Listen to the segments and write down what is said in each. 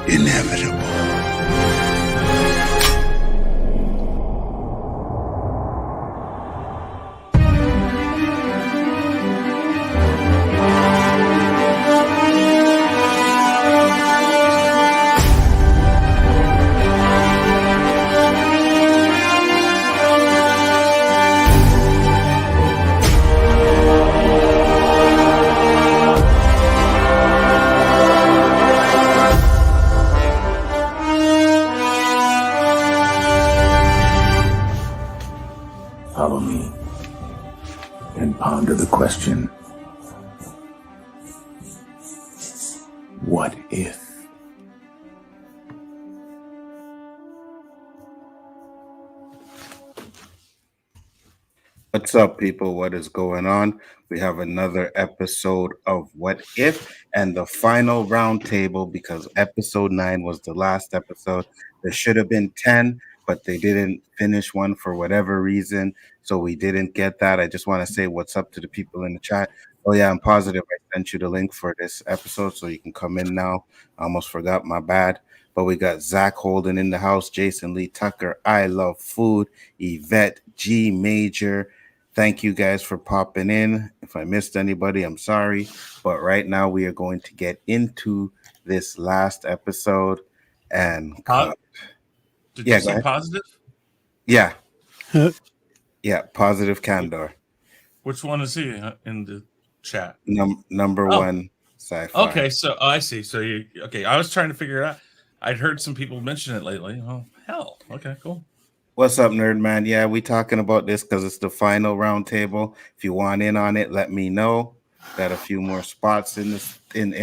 inevitable. Follow me and ponder the question, what if? What's up, people? What is going on? We have another episode of What If and the final roundtable, because episode 9 was the last episode. There should have been 10, but they didn't finish one for whatever reason, so we didn't get that. I just want to say what's up to the people in the chat. Oh yeah, I'm positive I sent you the link for this episode, so you can come in now. I almost forgot, my bad. But we got Zach Holden in the house, Jason Lee Tucker, I Love Food, Yvette G Major. Thank you guys for popping in. If I missed anybody, I'm sorry. But right now we are going to get into this last episode. And did you say positive? Yeah. Yeah, positive Candor. Which one is he in the chat? Number one sci-fi. Okay, so I see. So I was trying to figure it out. I'd heard some people mention it lately. Oh, hell. Okay, cool. What's up, Nerd Man? Yeah, we talking about this because it's the final roundtable. If you want in on it, let me know. Got a few more spots in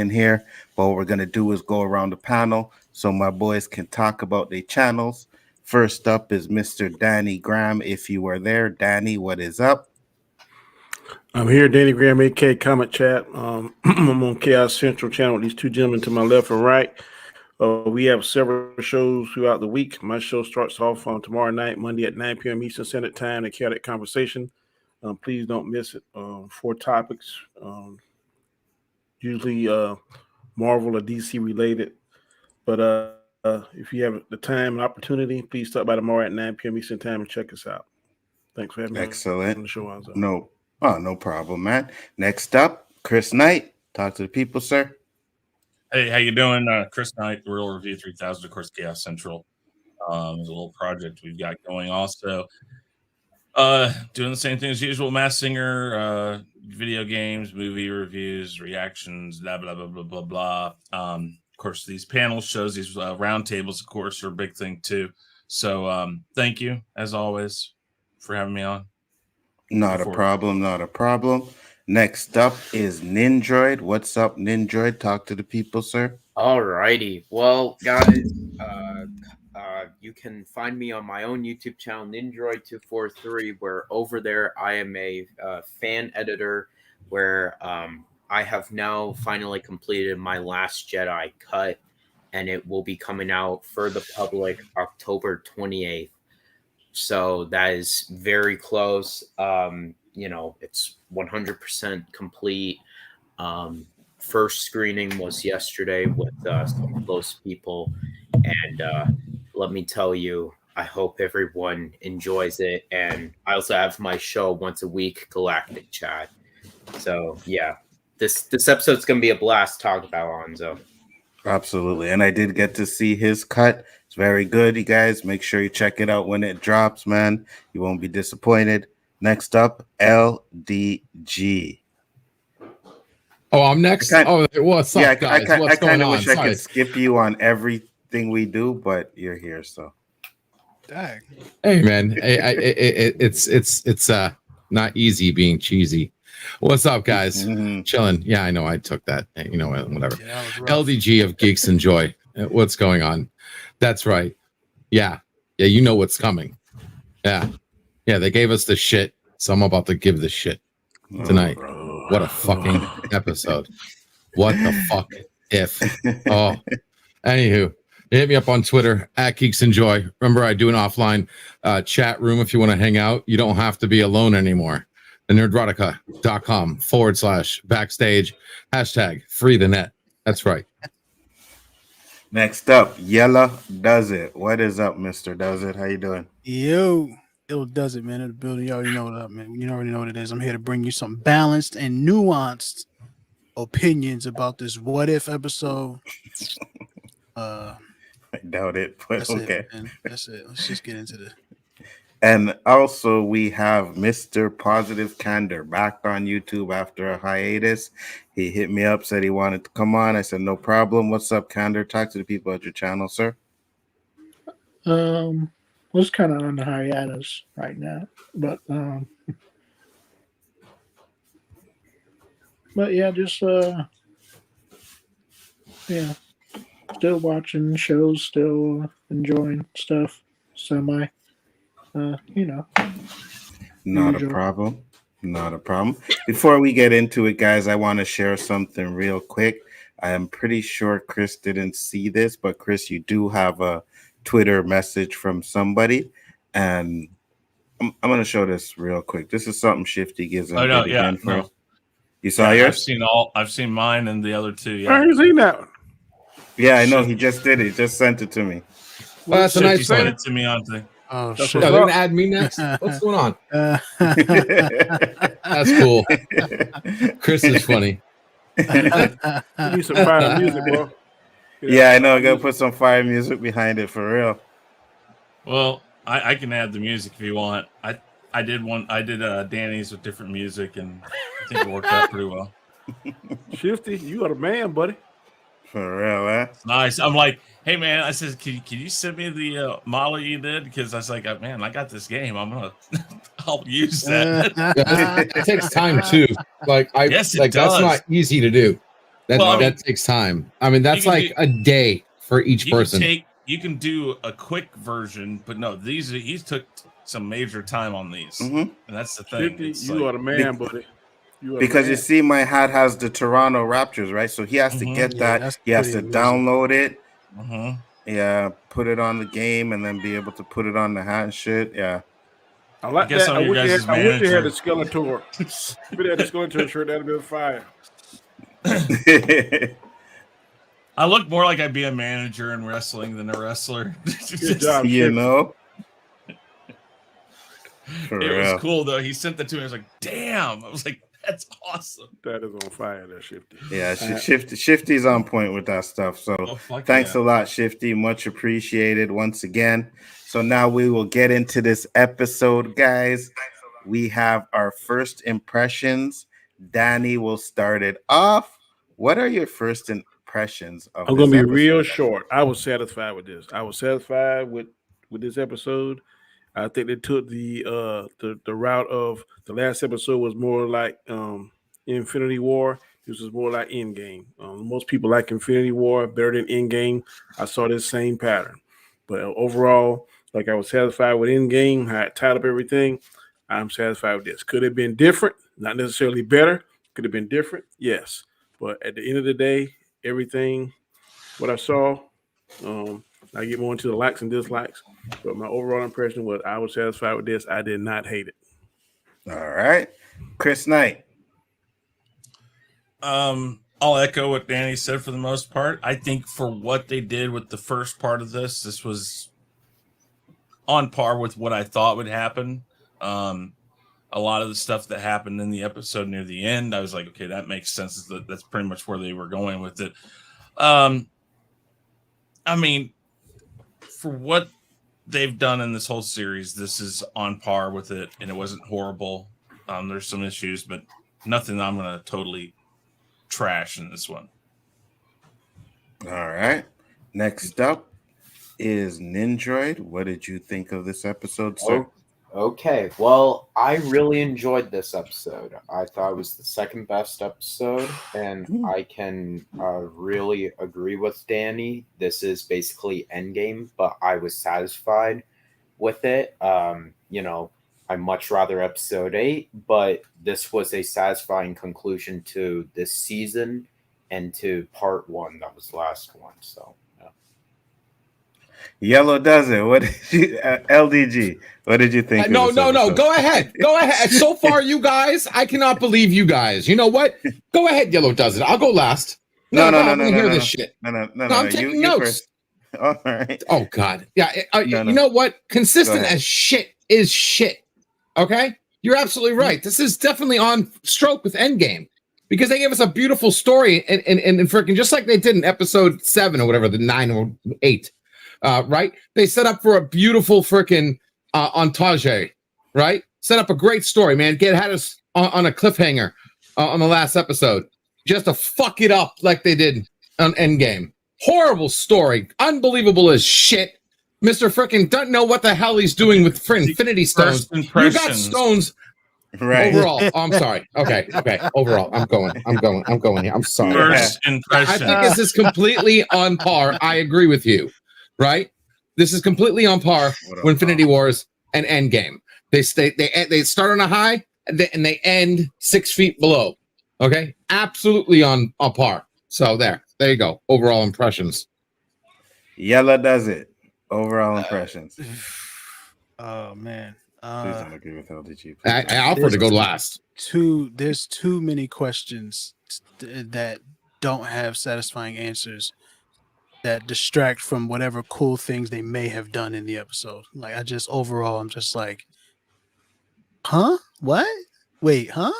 here. But what we're gonna do is go around the panel so my boys can talk about their channels. First up is Mr. Danny Graham. If you are there, Danny, what is up? I'm here, Danny Graham, AK Comment Chat. I'm on Chaos Central channel with these two gentlemen to my left and right. We have several shows throughout the week. My show starts off on tomorrow night, Monday at 9 p.m. Eastern Standard Time, the Chaotic Conversation. Please don't miss it. 4 topics, usually Marvel or DC related. But if you have the time and opportunity, please stop by tomorrow at 9 p.m. Eastern Time and check us out. Thanks for having me. Excellent. On the show. No problem, man. Next up, Chris Knight. Talk to the people, sir. Hey, how you doing? Chris Knight, Real Review 3000, of course, Chaos Central. There's a little project we've got going also. Doing the same thing as usual, Mass Singer, video games, movie reviews, reactions, blah, blah, blah, blah, blah, blah. Of course, these panel shows, these roundtables, of course, are a big thing too. So thank you, as always, for having me on. Not a problem. Next up is Nindroid. What's up, Nindroid? Talk to the people, sir. All righty. Well, guys, you can find me on my own YouTube channel, Nindroid243, where over there I am a fan editor where I have now finally completed my Last Jedi cut, and it will be coming out for the public October 28th. So that is very close. It's 100% complete. First screening was yesterday with some close people. And let me tell you, I hope everyone enjoys it. And I also have my show once a week, Galactic Chat. So, yeah, this episode's going to be a blast to talk about, Anzo. Absolutely. And I did get to see his cut. It's very good, you guys. Make sure you check it out when it drops, man. You won't be disappointed. Next up, LDG. Oh, I'm next. What's up, guys? I kind of wish I could skip you on everything we do, but you're here, so. Dang. Hey, man. It's not easy being cheesy. What's up, guys? Mm-hmm. Chilling. Yeah, I know. I took that. Whatever. Yeah, LDG of Geeks and Joy. What's going on? That's right. Yeah. You know what's coming. Yeah. They gave us the shit, so I'm about to give the shit tonight. What a fucking episode. What the fuck if? Oh, anywho, hit me up on Twitter at Geeks and Joy. Remember, I do an offline chat room if you want to hang out. You don't have to be alone anymore. Nerdrotica.com/backstage #free the net. That's right. Next up, Yella Does It. What is up, Mr. Does It? How you doing? Yo, it does it, man. In the building, you already know what up, man. You already know what it is. I'm here to bring you some balanced and nuanced opinions about this what if episode. I doubt it, but That's okay. it, man. That's it. Let's just get into the. And also, we have Mr. Positive Candor back on YouTube after a hiatus. He hit me up, said he wanted to come on. I said, no problem. What's up, Candor? Talk to the people at your channel, sir. Was kind of on the hiatus right now, but yeah, just yeah, still watching shows, still enjoying stuff, semi. Not usual. a problem. Not a problem. Before we get into it, guys, I want to share something real quick. I am pretty sure Chris didn't see this, but Chris, you do have a Twitter message from somebody, and I'm going to show this real quick. This is something Shifty gives Oh no, yeah, again for no. us. You saw yours? I've seen mine and the other two. I Yeah, ain't seen that one. Yeah, I know. He just did it. He just sent it to me. Well, that's a Shifty nice sent thing. it to me on thing. Oh That's shit! Yeah, what's they're up. gonna add me next. What's going on? Uh, That's cool. Chris is funny. You need some fire music, bro. Yeah, I know. I got to put some fire music behind it for real. Well, I can add the music if you want. I did Danny's with different music, and I think it worked out pretty well. Shifty, you are the man, buddy. For real, eh? Nice. I'm like, hey man, I said, can you send me the model you did? Because I was like, man, I got this game. I'm gonna, I'll use that. It takes time too. Like Yes, it like does. that's not easy to do. That Well, I mean, that takes time. I mean, that's can like a day for each person. You can do a quick version, but no, he took some major time on these, Mhm. and that's the thing. Shifty, It's you like- are the man, buddy. You are Because the you man. see, my hat has the Toronto Raptors, right? So he has to Mhm. get Yeah, that. that's He has to pretty amazing. download it. Mhm. Yeah, put it on the game, and then be able to put it on the hat and shit. Yeah. I like I guess that. I'm I your wish, guys' I wish you had manager. the Skeletor. If you had the Skeletor shirt, that'd have been fire. I look more like I'd be a manager in wrestling than a wrestler. Good job, You Shifty. know? For It real. was cool though. He sent that to me. I was like, damn. I was like, that's awesome. That is on fire, that Shifty. Yeah, Shifty's on point with that stuff. So Oh, fuck thanks yeah. a lot, Shifty. Much appreciated once again. So now we will get into this episode, guys. We have our first impressions. Danny will start it off. What are your first impressions of I'm this gonna be episode, real guys? short. I was satisfied with this. I was satisfied with this episode. I think they took the route of the last episode was more like Infinity War. This was more like Endgame. Most people like Infinity War better than Endgame. I saw this same pattern, but overall, like I was satisfied with Endgame. I had tied up everything. I'm satisfied with this. Could have been different, not necessarily better. Could have been different, yes. But at the end of the day, everything what I saw, I get more into the likes and dislikes. But my overall impression was I was satisfied with this. I did not hate it. All right. Chris Knight. I'll echo what Danny said for the most part. I think for what they did with the first part of this was on par with what I thought would happen. A lot of the stuff that happened in the episode near the end, I was like, okay, that makes sense. That's pretty much where they were going with it. I mean, for what they've done in this whole series, this is on par with it, and it wasn't horrible. There's some issues, but nothing I'm going to totally trash in this one. All right. Next up is Nindroid. What did you think of this episode, sir? Okay, well, I really enjoyed this episode. I thought it was the second best episode, and I can really agree with Danny. This is basically Endgame, but I was satisfied with it. I much rather episode 8, but this was a satisfying conclusion to this season and to part 1 that was the last one. So, yeah. Yellow does it. What did you, LDG? What did you think? No. of this episode? Go ahead. Go ahead. So far, you guys, I cannot believe you guys. You know what? Go ahead, Yellow does it. I'll go last. No, I want to hear this shit. No, I'm taking you notes. first. All right. Oh God, yeah. No. You know what? Consistent Go ahead. as shit is shit. Okay, you're absolutely right. This is definitely on stroke with Endgame because they gave us a beautiful story and freaking just like they did in episode 7 or whatever, the 9 or 8. Right? They set up for a beautiful freaking entourage. Right? Set up a great story, man. Had us on a cliffhanger on the last episode, just to fuck it up like they did on Endgame. Horrible story, unbelievable as shit. Mr. Frickin' don't know what the hell he's doing with Infinity Stones. You got stones. Right. Overall, I'm sorry. Okay. Overall, I'm going here. I'm sorry. First impression. I think this is completely on par. I agree with you. Right? This is completely on par with Infinity Wars and Endgame. They start on a high and they end 6 feet below. Okay, absolutely on par. So there you go. Overall impressions. Yella does it. Overall impressions. Oh man. Please don't agree with LDG. I offered to go last. There's too many questions that don't have satisfying answers that distract from whatever cool things they may have done in the episode. Like I'm just like, huh? What? Wait, huh?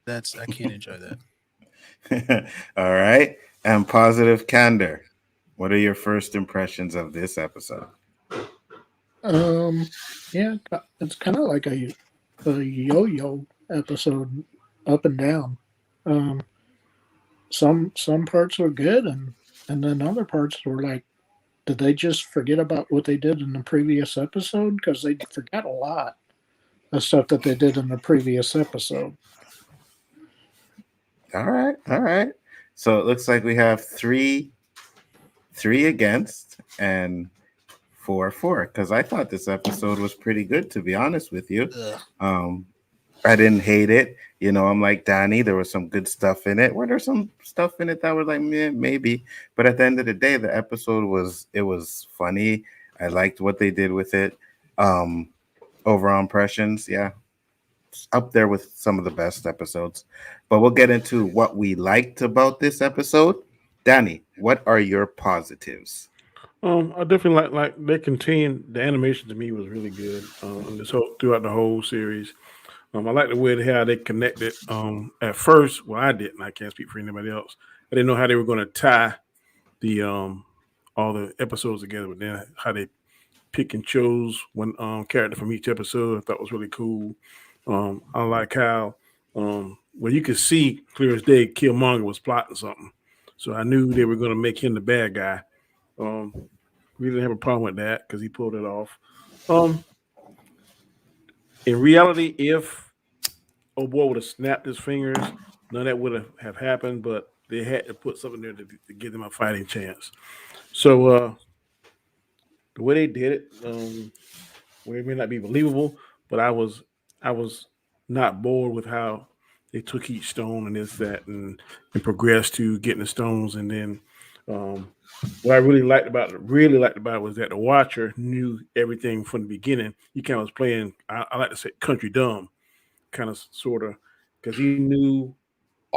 I can't enjoy that. All right. And positive candor. What are your first impressions of this episode? Yeah, it's kind of like a yo-yo episode, up and down. Some parts were good, and then other parts were like, did they just forget about what they did in the previous episode? Because they forgot a lot of stuff that they did in the previous episode. All right. So it looks like we have three against and 4 for, because I thought this episode was pretty good, to be honest with you. I didn't hate it. You know, I'm like Danny, there was some good stuff in it. Were there some stuff in it that was like, maybe? But at the end of the day, the episode was funny. I liked what they did with it. Overall impressions, yeah, it's up there with some of the best episodes. But we'll get into what we liked about this episode. Danny, what are your positives? I definitely like they continued. The animation to me was really good. Throughout the whole series. I like the way how they connected. At first, well, I didn't. I can't speak for anybody else. I didn't know how they were going to tie the all the episodes together, but then how they pick and chose one character from each episode, I thought was really cool. I like how well you could see clear as day Killmonger was plotting something, so I knew they were going to make him the bad guy. We didn't have a problem with that because he pulled it off. In reality, if old boy would have snapped his fingers, none of that would have happened, but they had to put something there to give them a fighting chance. So the way they did it, where it may not be believable, but I was not bored with how they took each stone and this, that, and progressed to getting the stones. And then what I really liked about it was that the watcher knew everything from the beginning. He kind of was playing, I like to say, country dumb, kind of, sort of, because he knew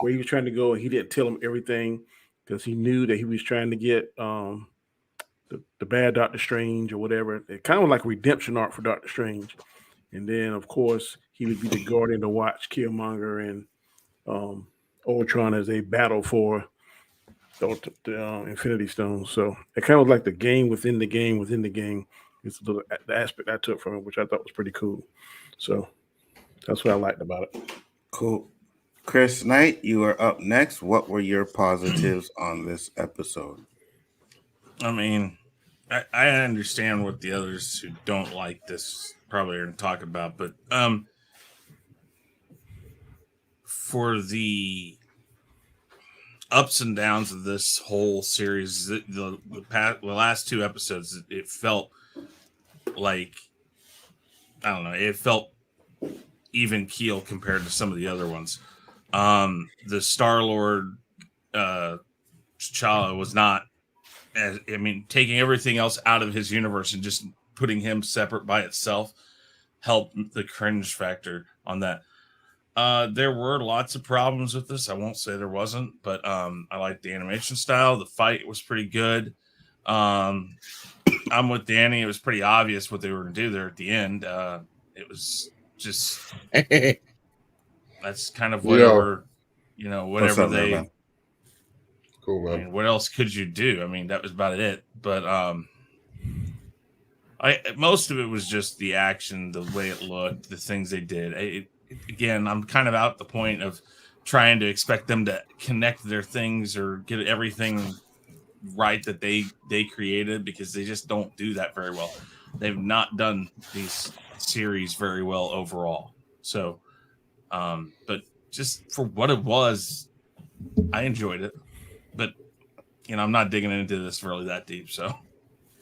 where he was trying to go, and he didn't tell him everything because he knew that he was trying to get the bad Doctor Strange or whatever. It kind of like a redemption arc for Doctor Strange. And then, of course, he would be the guardian to watch Killmonger and Ultron as they battle for the Infinity Stones. So it kind of like the game within the game within the game. It's the aspect I took from it, which I thought was pretty cool. So that's what I liked about it. Cool. Chris Knight, you are up next. What were your positives on this episode? I mean, I understand what the others who don't like this probably are going to talk about, but for the ups and downs of this whole series, the last 2 episodes, it felt like, I don't know, it felt even keel compared to some of the other ones. The Star-Lord T'Challa was not, taking everything else out of his universe and just putting him separate by itself helped the cringe factor on that. There were lots of problems with this. I won't say there wasn't, but I liked the animation style. The fight was pretty good. I'm with Danny. It was pretty obvious what they were going to do there at the end. It was just that's kind of whatever, whatever up, they. man? Cool, man. I mean, what else could you do? I mean, that was about it. But most of it was just the action, the way it looked, the things they did. Again, I'm kind of out the point of trying to expect them to connect their things or get everything right that they created, because they just don't do that very well. They've not done these series very well overall. So, but just for what it was, I enjoyed it. But I'm not digging into this really that deep. So,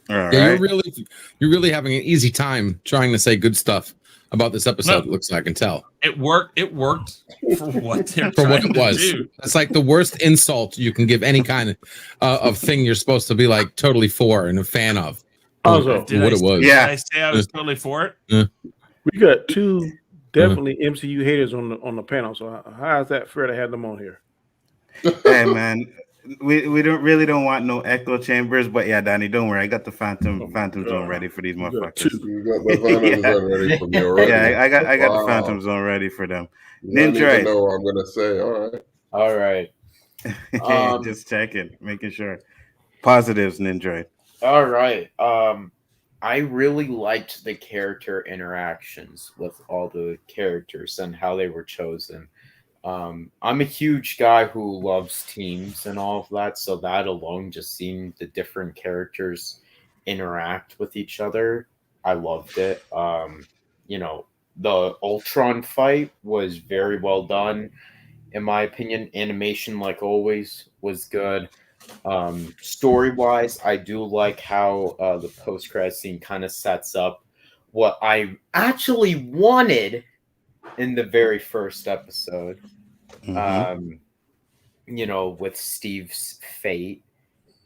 You're really having an easy time trying to say good stuff about this episode. It looks like I can tell. It worked for what it was. do. That's like the worst insult you can give any kind of thing you're supposed to be like totally for and a fan of. Also, what it was. Did I say I was totally for it? We got two definitely MCU haters on the panel. So how is that fair to have them on here? Hey man, we don't want no echo chambers, but yeah, Danny, don't worry. I got the Phantom Zone ready for these motherfuckers. You got the Phantom Zone ready for me already. Yeah, I got the Phantom Zone ready for them. Ninja, know what I'm gonna say. All right. Just checking, making sure. Positives, Ninja. All right. I really liked the character interactions with all the characters and how they were chosen. I'm a huge guy who loves teams and all of that, so that alone, just seeing the different characters interact with each other, I loved it. The Ultron fight was very well done, in my opinion. Animation, like always, was good. Story-wise, I do like how the post-credit scene kind of sets up what I actually wanted in the very first episode. With Steve's fate.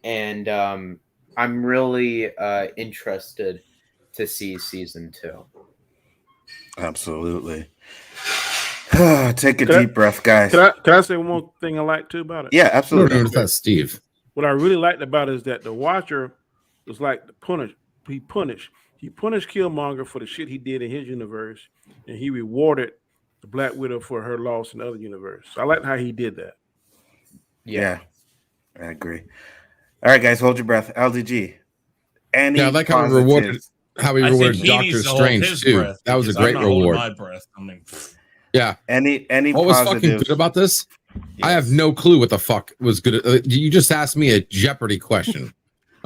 And I'm really interested to see season 2. Absolutely. Take a deep breath, guys. Can I say one more thing I like too about it? Yeah, absolutely. That's Steve. What I really liked about it is that the Watcher was like the punish. He punished Killmonger for the shit he did in his universe, and he rewarded the Black Widow for her loss in the other universe. I like how he did that. Yeah, I agree. All right, guys, hold your breath. LDG. I like how he rewarded Doctor Strange too. That was a great reward. My breath. I mean, yeah. Any what was fucking good about this? Yes. I have no clue what the fuck was good. You just asked me a Jeopardy question.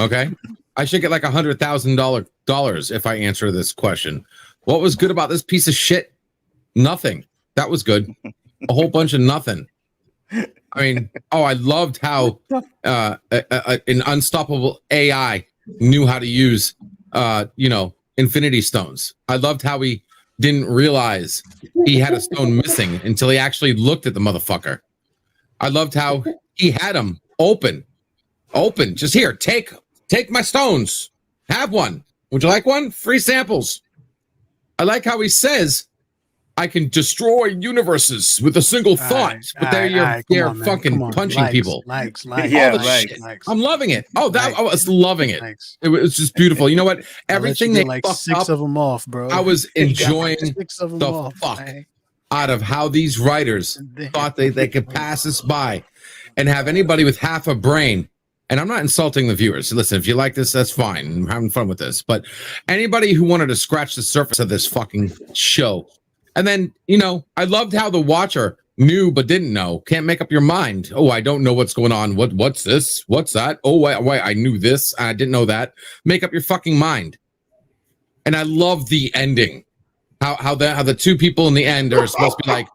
Okay, I should get like $100,000 if I answer this question. What was good about this piece of shit? Nothing. That was good. A whole bunch of nothing. I mean, I loved how an unstoppable AI knew how to use, Infinity Stones. I loved how he didn't realize he had a stone missing until he actually looked at the motherfucker. I loved how he had them open. Just here, take my stones. Have one. Would you like one? Free samples. I like how he says, I can destroy universes with a single thought. But they're fucking punching people. Likes. I'm loving it. I was loving it. It was just beautiful. You know what? Everything they like fucked 6 up, of them off, bro. I was enjoying the fuck out of how these writers thought they could pass us by and have anybody with half a brain. And I'm not insulting the viewers. Listen, if you like this, that's fine. I'm having fun with this. But anybody who wanted to scratch the surface of this fucking show. And then, I loved how the Watcher knew but didn't know. Can't make up your mind. Oh, I don't know what's going on. What's this? What's that? Oh, wait, I knew this. I didn't know that. Make up your fucking mind. And I love the ending. How the two people in the end are supposed to be like,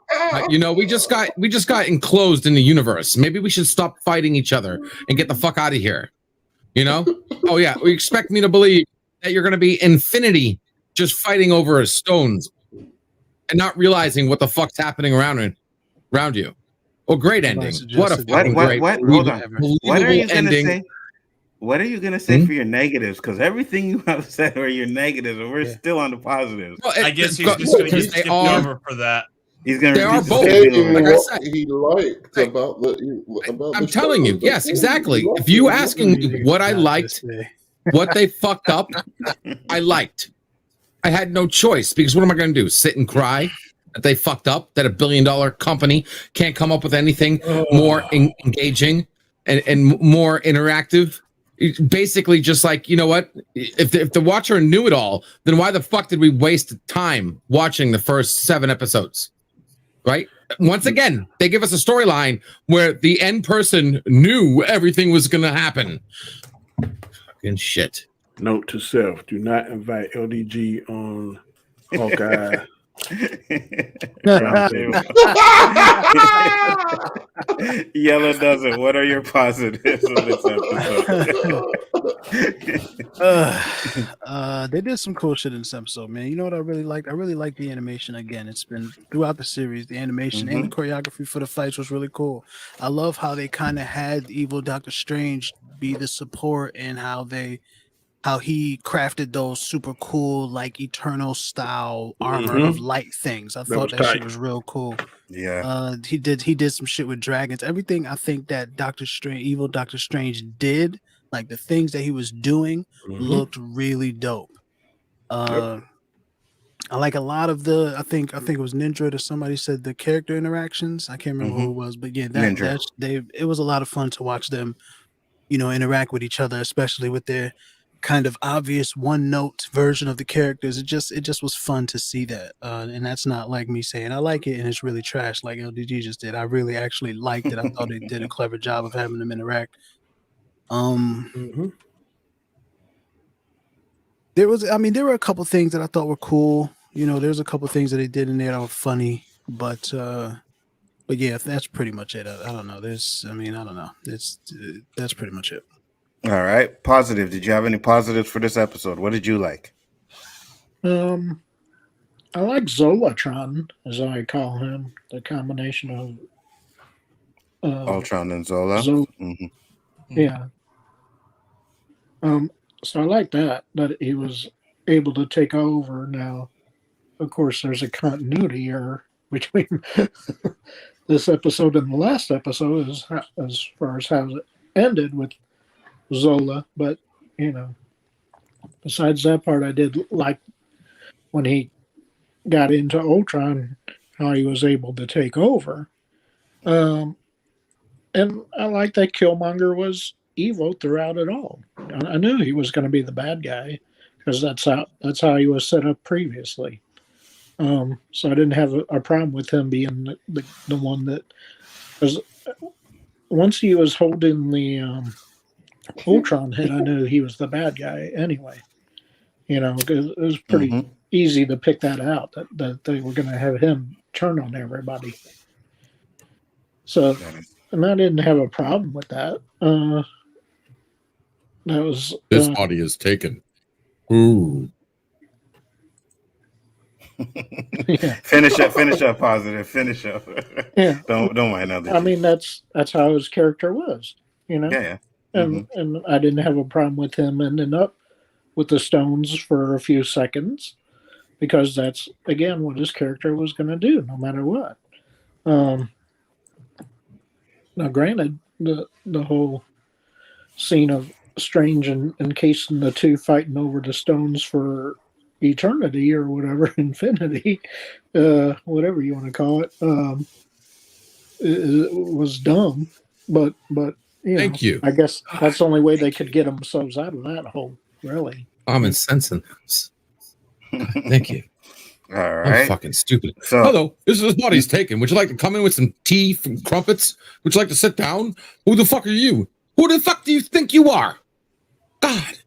we just got enclosed in the universe. Maybe we should stop fighting each other and get the fuck out of here. Oh yeah, we expect me to believe that you're going to be infinity just fighting over stones and not realizing what the fuck's happening around you. Well, great ending. What a fucking great. Hold on. What are you going to say? What are you going to say for your negatives? Because everything you have said are your negatives, and we're still on the positives. Well, I guess he's just going to skip over for that. He's gonna. They are repeat the both. same Saying thing. Like I said, what he liked about I'm the telling you, show. yes, That's all. exactly. He liked If you it. asking me what I liked, what they fucked up, I liked. I had no choice because what am I going to do? Sit and cry that they fucked up? That $1 billion company can't come up with anything more engaging and more interactive? It's basically, just like, you know what? If the watcher knew it all, then why the fuck did we waste time watching the first 7 episodes? Right? Once again, they give us a storyline where the end person knew everything was going to happen. Fucking shit. Note to self: do not invite LDG on Hawkeye. Yellow doesn't. What are your positives of this episode? They did some cool shit in this episode, man. You know what I really liked? I really liked the animation again. It's been throughout the series, the animation and the choreography for the fights was really cool. I love how they kind of had evil Doctor Strange be the support, and how he crafted those super cool, like eternal style armor of light things. I thought that shit was real cool. Yeah. He did some shit with dragons. Everything I think that evil Doctor Strange did, like the things that he was doing, looked really dope. I like a lot of the. I think it was Ninja or somebody said the character interactions. I can't remember who it was, but yeah, it was a lot of fun to watch them, interact with each other, especially with their kind of obvious one note version of the characters. It just was fun to see that, and that's not like me saying I like it and it's really trash like LDG just did. I really actually liked it. I thought they did a clever job of having them interact. There were a couple things that I thought were cool. There's a couple things that they did in there that were funny, but yeah, that's pretty much it. I don't know. I don't know. That's pretty much it. All right. Positive. Did you have any positives for this episode? What did you like? I like Zolatron, as I call him, the combination of Ultron and Zola. Yeah. So I like that he was able to take over. Now, of course, there's a continuity error between this episode and the last episode as far as how it ended with Zola, but besides that part, I did like when he got into Ultron, how he was able to take over. And I like that Killmonger was evil throughout it all. I knew he was going to be the bad guy because that's how he was set up previously. So I didn't have a problem with him being the one that was. Once he was holding the Ultron head, I knew he was the bad guy anyway. Because it was pretty easy to pick that out, that they were going to have him turn on everybody. So, and I didn't have a problem with that. That was this body is taken. Ooh. Yeah. Finish up positive. Finish up. Yeah. Don't mind others. I mean, that's how his character was, Yeah. And I didn't have a problem with him ending up with the stones for a few seconds, because that's again what his character was going to do, no matter what. Now, granted, the whole scene of Strange encasing the two fighting over the stones for eternity or whatever, infinity, whatever you want to call it, it was dumb, but Thank you. I guess that's the only way they could get themselves out of that hole, really. Common sense in this. Thank you. All right. I'm fucking stupid. So, hello, this body's taken. Would you like to come in with some tea from crumpets? Would you like to sit down? Who the fuck are you? Who the fuck do you think you are? God.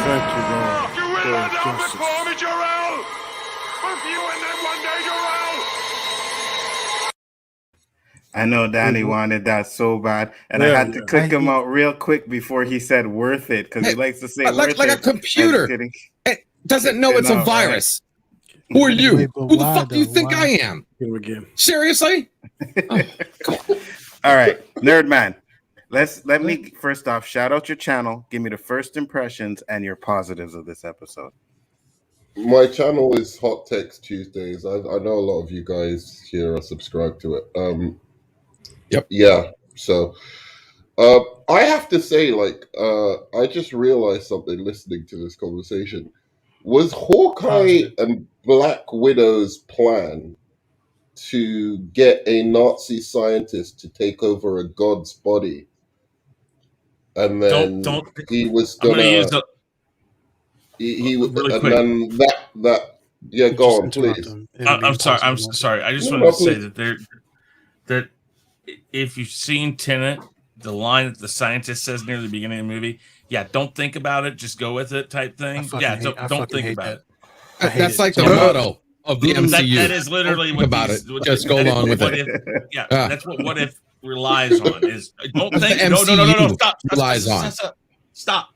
Thank you, Lord. You will not down before me, Jarrell! With you and them one day, Jarrell! I know Danny wanted that so bad, and I had to click him out real quick before he said "worth it" because he likes to say like "worth a it." computer. It doesn't know it's a virus. Right? Who are you? Wait, who the fuck do you think I am? Here again. Seriously? All right, Nerd Man. Let me first off shout out your channel. Give me the first impressions and your positives of this episode. My channel is Hot Text Tuesdays. I know a lot of you guys here are subscribed to it. Yep. Yeah. So I have to say, like, I just realized something listening to this conversation. Was Hawkeye and Black Widow's plan to get a Nazi scientist to take over a god's body? And then he was I'm gonna use he really and quick. then that yeah, go on, please. I'm sorry. I just wanted to say that if you've seen Tenet, the line that the scientist says near the beginning of the movie, don't think about it, just go with it, type thing. Don't think about it. That's like the motto of the MCU. That is literally what about it. Just go along with it. That's what if relies on is don't think. No, stop. Relies on. Stop.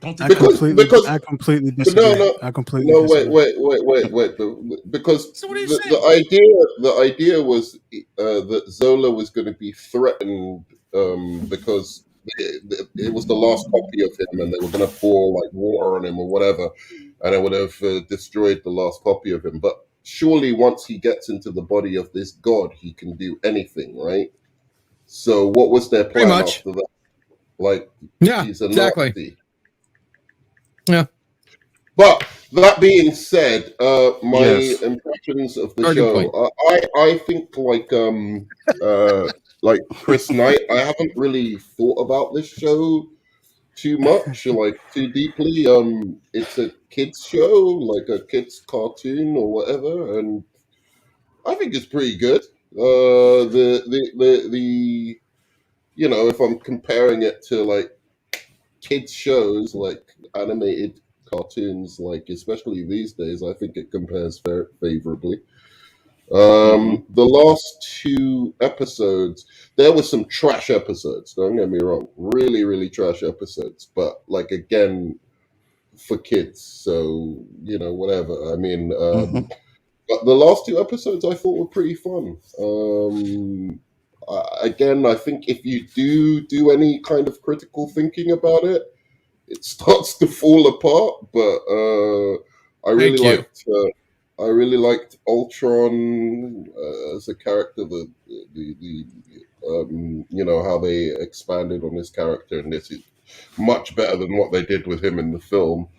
Don't think. I completely disagree. I completely disagree. Wait. Because the idea was that Zola was going to be threatened because it was the last copy of him, and they were going to pour like water on him or whatever, and it would have destroyed the last copy of him. But surely, once he gets into the body of this god, he can do anything, right? So, what was their plan after that? Like, he's a Nazi. Yeah. But that being said, my impressions of the show, I think like Chris Knight, I haven't really thought about this show too much, like too deeply. It's a kids show, like a kids cartoon or whatever, and I think it's pretty good. The you know, if I'm comparing it to like kids shows, like animated cartoons, like especially these days, I think it compares favorably. The last two episodes, there were some trash episodes, don't get me wrong, really, really trash episodes, but like again, for kids, so you know, whatever. I mean, but the last two episodes I thought were pretty fun. Again, I think if you do any kind of critical thinking about it, it starts to fall apart. But I really liked Ultron as a character. The you know, how they expanded on his character, and this is much better than what they did with him in the film.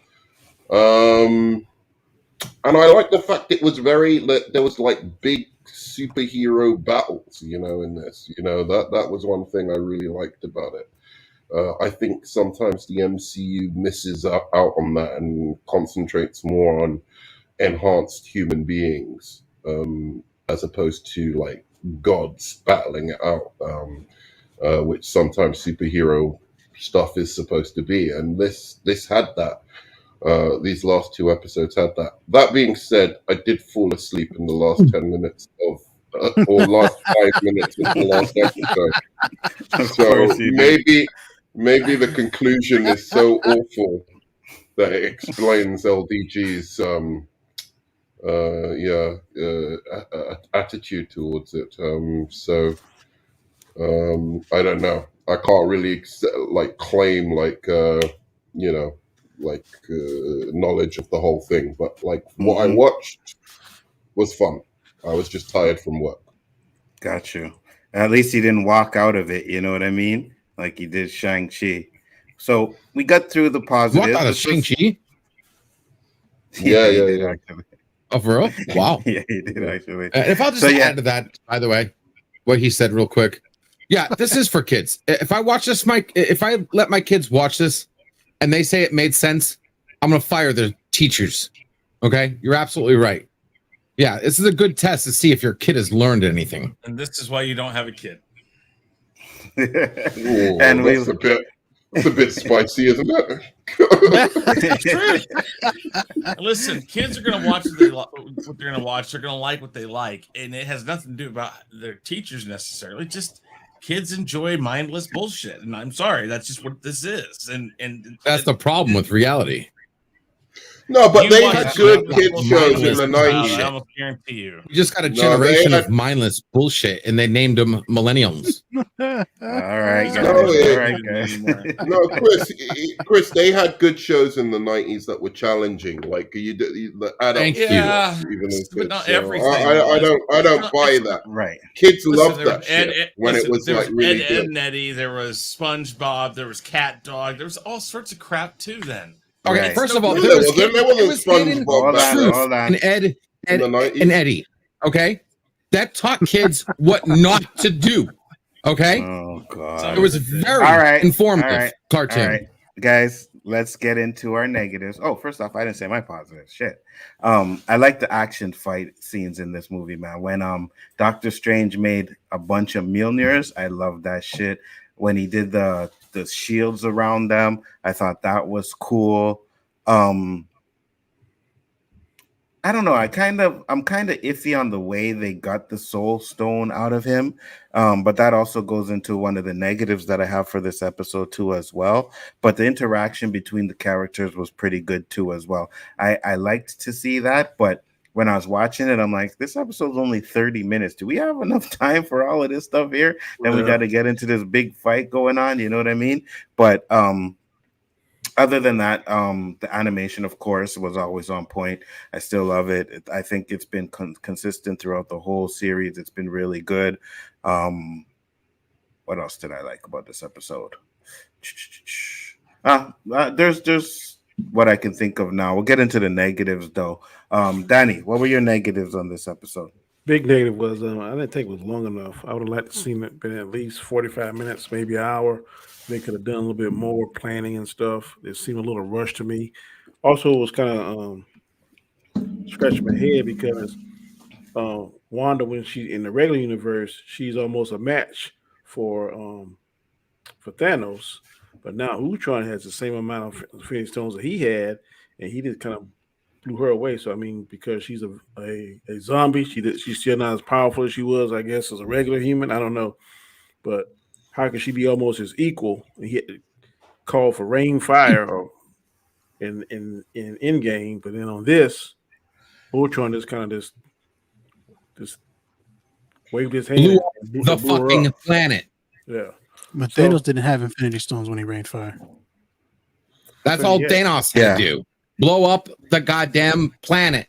And I like the fact it was there was like big superhero battles, you know, in this. You know, that was one thing I really liked about it. I think sometimes the MCU misses out on that and concentrates more on enhanced human beings as opposed to like gods battling it out, which sometimes superhero stuff is supposed to be. And this had that. These last two episodes had that. That being said, I did fall asleep in the last 10 minutes of or last 5 minutes of the last episode. So maybe the conclusion is so awful that it explains LDG's attitude towards it. I don't know. I can't really claim you know, knowledge of the whole thing, but like what I watched was fun. I was just tired from work. Got you. At least he didn't walk out of it, you know what I mean? Like he did Shang-Chi. So we got through the positives. Walked out of Shang-Chi? Yeah. Actually. Oh, for real? Wow. Yeah, he did actually. If I'll just add to that, by the way, what he said real quick. Yeah, this is for kids. If I watch this, if I let my kids watch this and they say it made sense, I'm going to fire their teachers. Okay? You're absolutely right. Yeah, this is a good test to see if your kid has learned anything. And this is why you don't have a kid. Ooh, and that's a bit spicy, isn't it? Listen, kids are going to watch what they're going to watch. They're going to like what they like. And it has nothing to do about their teachers necessarily. Just kids enjoy mindless bullshit. And I'm sorry, that's just what this is. And that's the problem with reality. No, but You they watch had the good show, kid you'll shows in know the about it, 90s. I almost guarantee you. You just got a No, generation they of had- mindless bullshit, and they named them millennials. All right, guys. No, All it- right, guys. No, Chris, they had good shows in the 90s that were challenging. Like the adult Thank you. Yeah, even in but kids. not So everything. I don't It's buy not- that. Right. Kids Listen, loved there that was shit when it was there like really Ed, good. Ed Nettie, there was SpongeBob, there was Cat Dog, there was all sorts of crap too. Then Okay, Right. first of all, No, there there was wasn't. There It wasn't was hidden SpongeBob back truth Hold on. in Ed, In the 90s? and Eddie. Okay, that taught kids what not to do. Okay, Oh God. it was very All right, informative all right, cartoon. All right, guys, let's get into our negatives. Oh, first off, I didn't say my positives. Shit. I like the action fight scenes in this movie, man. When Doctor Strange made a bunch of Mjolnirs, I love that shit. When he did the shields around them, I thought that was cool. I don't know. I'm kind of iffy on the way they got the soul stone out of him. But that also goes into one of the negatives that I have for this episode too, as well. But the interaction between the characters was pretty good too, as well. I liked to see that, but when I was watching it, I'm like, this episode's only 30 minutes. Do we have enough time for all of this stuff here? Then we got to get into this big fight going on. You know what I mean? But other than that, the animation, of course, was always on point. I still love it. I think it's been consistent throughout the whole series. It's been really good. What else did I like about this episode? There's what I can think of now. We'll get into the negatives, though. Danny, what were your negatives on this episode? Big negative was I didn't think it was long enough. I would have liked to seen it been at least 45 minutes, maybe an hour. They could have done a little bit more planning and stuff. It seemed a little rushed to me. Also, it was kind of scratching my head because Wanda, when she in the regular universe, she's almost a match for Thanos. But now Ultron has the same amount of Infinity Stones that he had, and he just kind of blew her away. So I mean, because she's a zombie, she's still not as powerful as she was, I guess, as a regular human. I don't know, but how could she be almost his equal? He had to call for rain, fire, or in Endgame, but then on this, Ultron just kind of just waved his hand. Blew up and the blew her fucking up. planet. Yeah. But So- Thanos didn't have Infinity Stones when he rained fire. That's So, all yeah. Thanos had to do. Blow up the goddamn planet.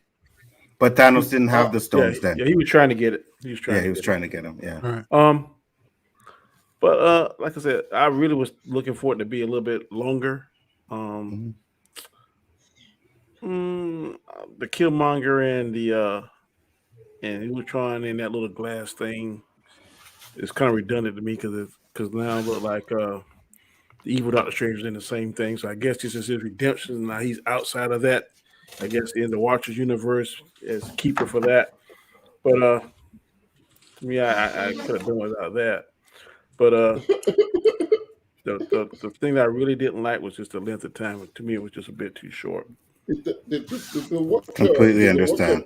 But Thanos didn't have the stones then. Yeah, he was trying to get it. He was Yeah, he was trying to get him. Yeah. All right. But like I said, I really was looking for it to be a little bit longer. The Killmonger and the Ultron and that little glass thing is kind of redundant to me because now it look like the evil Doctor Strange is in the same thing. So I guess this is his redemption. Now he's outside of that. I guess in the Watchers universe as keeper for that. But to me, I could have done without that. But the thing that I really didn't like was just the length of time. To me, it was just a bit too short. Completely understand.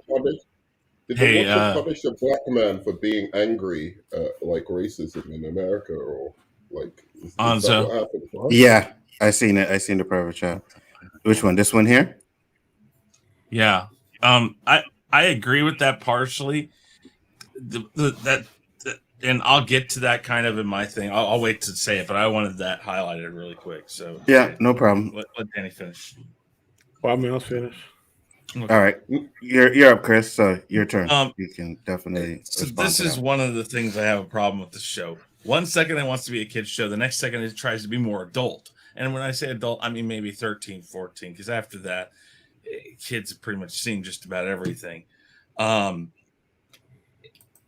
Did Hey, they want to punish a black man for being angry at like racism in America, or like is that Anzo. what happened? Yeah, I seen it. I seen the private chat. Which one? This one here? Yeah. I agree with that partially. And I'll get to that kind of in my thing. I'll wait to say it, but I wanted that highlighted really quick. So Yeah, no problem. let Danny finish. Well, I mean, I was finished. All right, you're up, Chris. So your turn. You can definitely. So respond this to is that. one of the things I have a problem with the show. One second it wants to be a kid's show. The next second it tries to be more adult. And when I say adult, I mean maybe 13, 14. Because after that, kids have pretty much seen just about everything.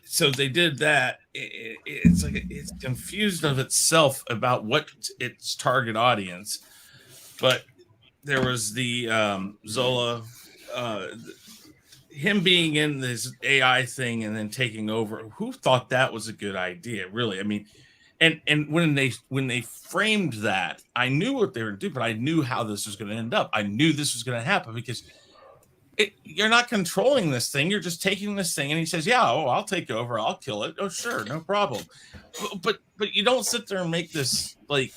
So they did that. It's like it's confused of itself about what its target audience. But there was the Zola, him being in this AI thing and then taking over. Who thought that was a good idea? Really, I mean, and when they framed that, I knew what they were doing, but I knew how this was going to end up. I knew this was going to happen because. You're not controlling this thing. You're just taking this thing, and he says, "Yeah, I'll take over. I'll kill it. Oh, sure, no problem." But you don't sit there and make this like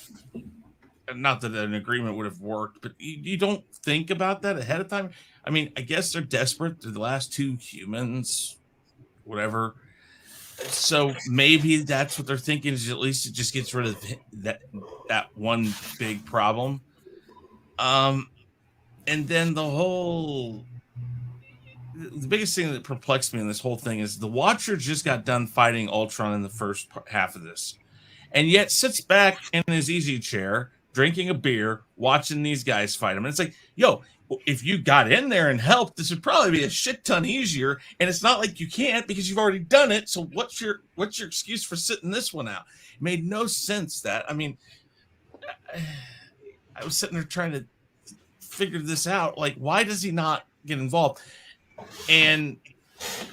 not that an agreement would have worked, but you don't think about that ahead of time. I mean, I guess they're desperate. They're the last two humans, whatever. So maybe that's what they're thinking, is at least it just gets rid of that one big problem. And then the biggest thing that perplexed me in this whole thing is the Watcher just got done fighting Ultron in the first half of this, and yet sits back in his easy chair, drinking a beer, watching these guys fight him. And it's like, yo, if you got in there and helped, this would probably be a shit ton easier. And it's not like you can't, because you've already done it. So what's your excuse for sitting this one out? It made no sense. I mean, I was sitting there trying to figure this out. Like, why does he not get involved? And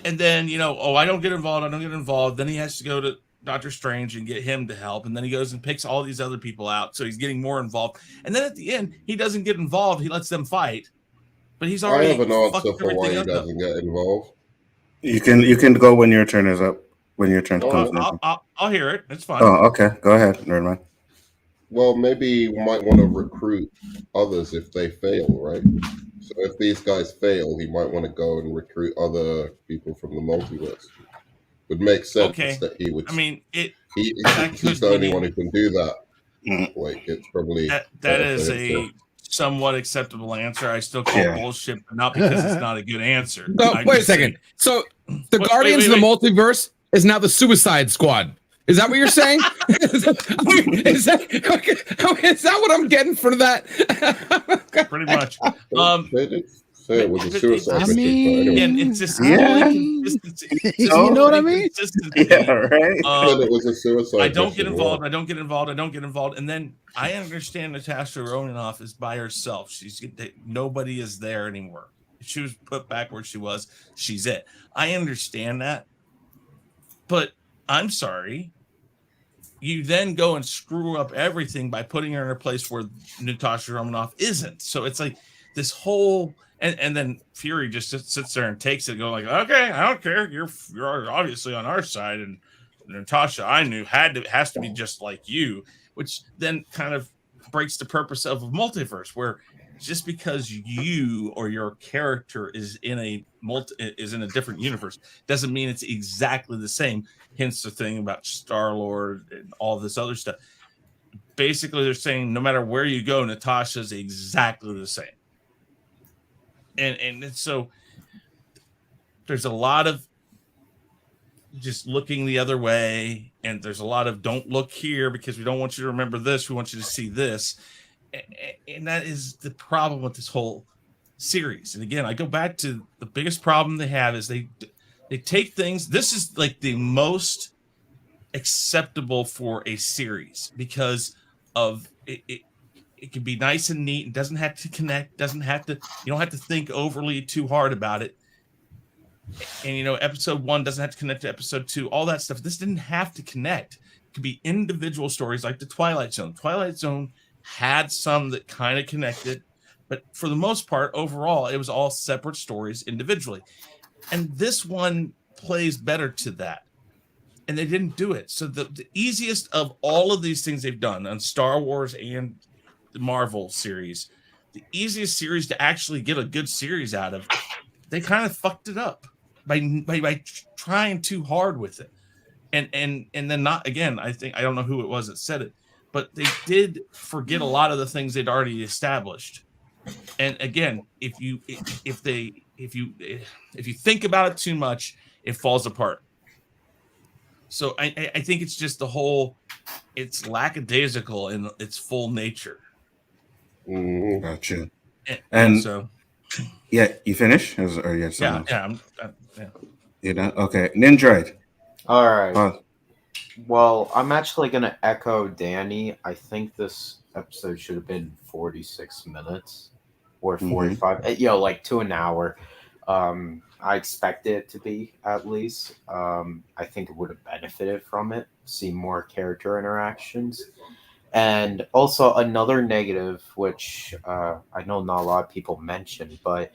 then, I don't get involved. Then he has to go to Doctor Strange and get him to help, and then he goes and picks all these other people out, so he's getting more involved. And then at the end, he doesn't get involved. He lets them fight, but he's already. I have an answer for why he doesn't get involved. You can go when your turn is up. When your turn comes. I'll hear it. It's fine. Oh, okay. Go ahead. Never mind. Well, maybe you might want to recruit others if they fail, right? So if these guys fail, he might want to go and recruit other people from the multiverse. Would make sense that he would. I mean, he's the only one who can do that. Like, it's probably that is a somewhat acceptable answer. I still call bullshit, but not because it's not a good answer. Wait a second. So the Guardians of the Multiverse is now the Suicide Squad. Is that what you're saying? Is that what I'm getting for that? Pretty much. Say it was a suicide. I mean, again, it's just you know what I mean? Yeah, right. It was a suicide. I don't get involved. And then I understand Natasha Romanoff is by herself. Nobody is there anymore. She was put back where she was. She's it. I understand that, but I'm sorry. You then go and screw up everything by putting her in a place where Natasha Romanoff isn't. So it's like this whole. And then Fury just sits there and takes it, going like, okay, I don't care. You're obviously on our side, and Natasha, I knew has to be just like you, which then kind of breaks the purpose of a multiverse, where just because you or your character is in a different universe doesn't mean it's exactly the same. Hence the thing about Star-Lord and all this other stuff. Basically, they're saying no matter where you go, Natasha's exactly the same. And so there's a lot of just looking the other way, and there's a lot of don't look here because we don't want you to remember this. We want you to see this. And that is the problem with this whole series. And again, I go back to the biggest problem they have is they take things. This is like the most acceptable for a series because of it. It can be nice and neat. It doesn't have to connect. You don't have to think overly too hard about it. And, episode 1 doesn't have to connect to episode 2, all that stuff. This didn't have to connect. It could be individual stories like the Twilight Zone. Twilight Zone had some that kind of connected, but for the most part, overall, it was all separate stories individually. And this one plays better to that. And they didn't do it. So the easiest of all of these things they've done on Star Wars and the Marvel series, the easiest series to actually get a good series out of, they kind of fucked it up by trying too hard with it, and then not again. I don't know who it was that said it, but they did forget a lot of the things they'd already established. And again, if you think about it too much, it falls apart. So I think it's just it's lackadaisical in its full nature. Gotcha. And so, yeah, you finish? Or yes? Yeah. You know, okay. Nindroid. All right. Well, I'm actually gonna echo Danny. I think this episode should have been 46 minutes or 45. Like to an hour. I expected it to be at least. I think it would have benefited from it. See more character interactions. And also another negative, which I know not a lot of people mention, but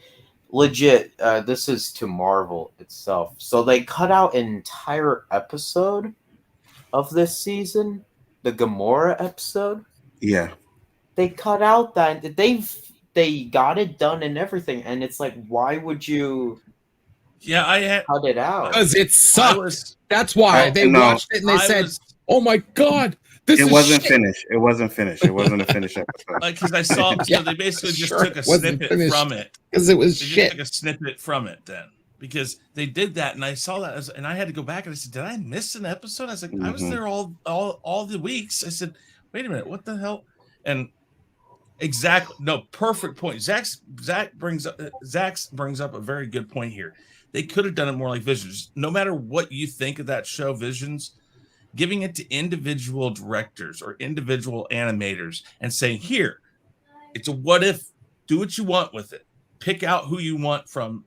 legit, this is to Marvel itself. So they cut out an entire episode of this season, the Gamora episode. Yeah. they cut out that they got it done and everything, and it's like, why would you cut it out? Because it sucked. That's why they watched it and they said, "Oh my god, it wasn't finished. It wasn't finished. It wasn't a finished episode." Like, because I saw, so they basically just took a snippet from it. Because it was they shit. Just took a snippet from it then, because they did that, and I saw that, and I had to go back and I said, "Did I miss an episode?" I was like, "I was there all the weeks." I said, "Wait a minute, what the hell?" And exactly, no, perfect point. Zach brings up a very good point here. They could have done it more like Visions. No matter what you think of that show, Visions, giving it to individual directors or individual animators and saying, "Here, it's a what if. Do what you want with it. Pick out who you want from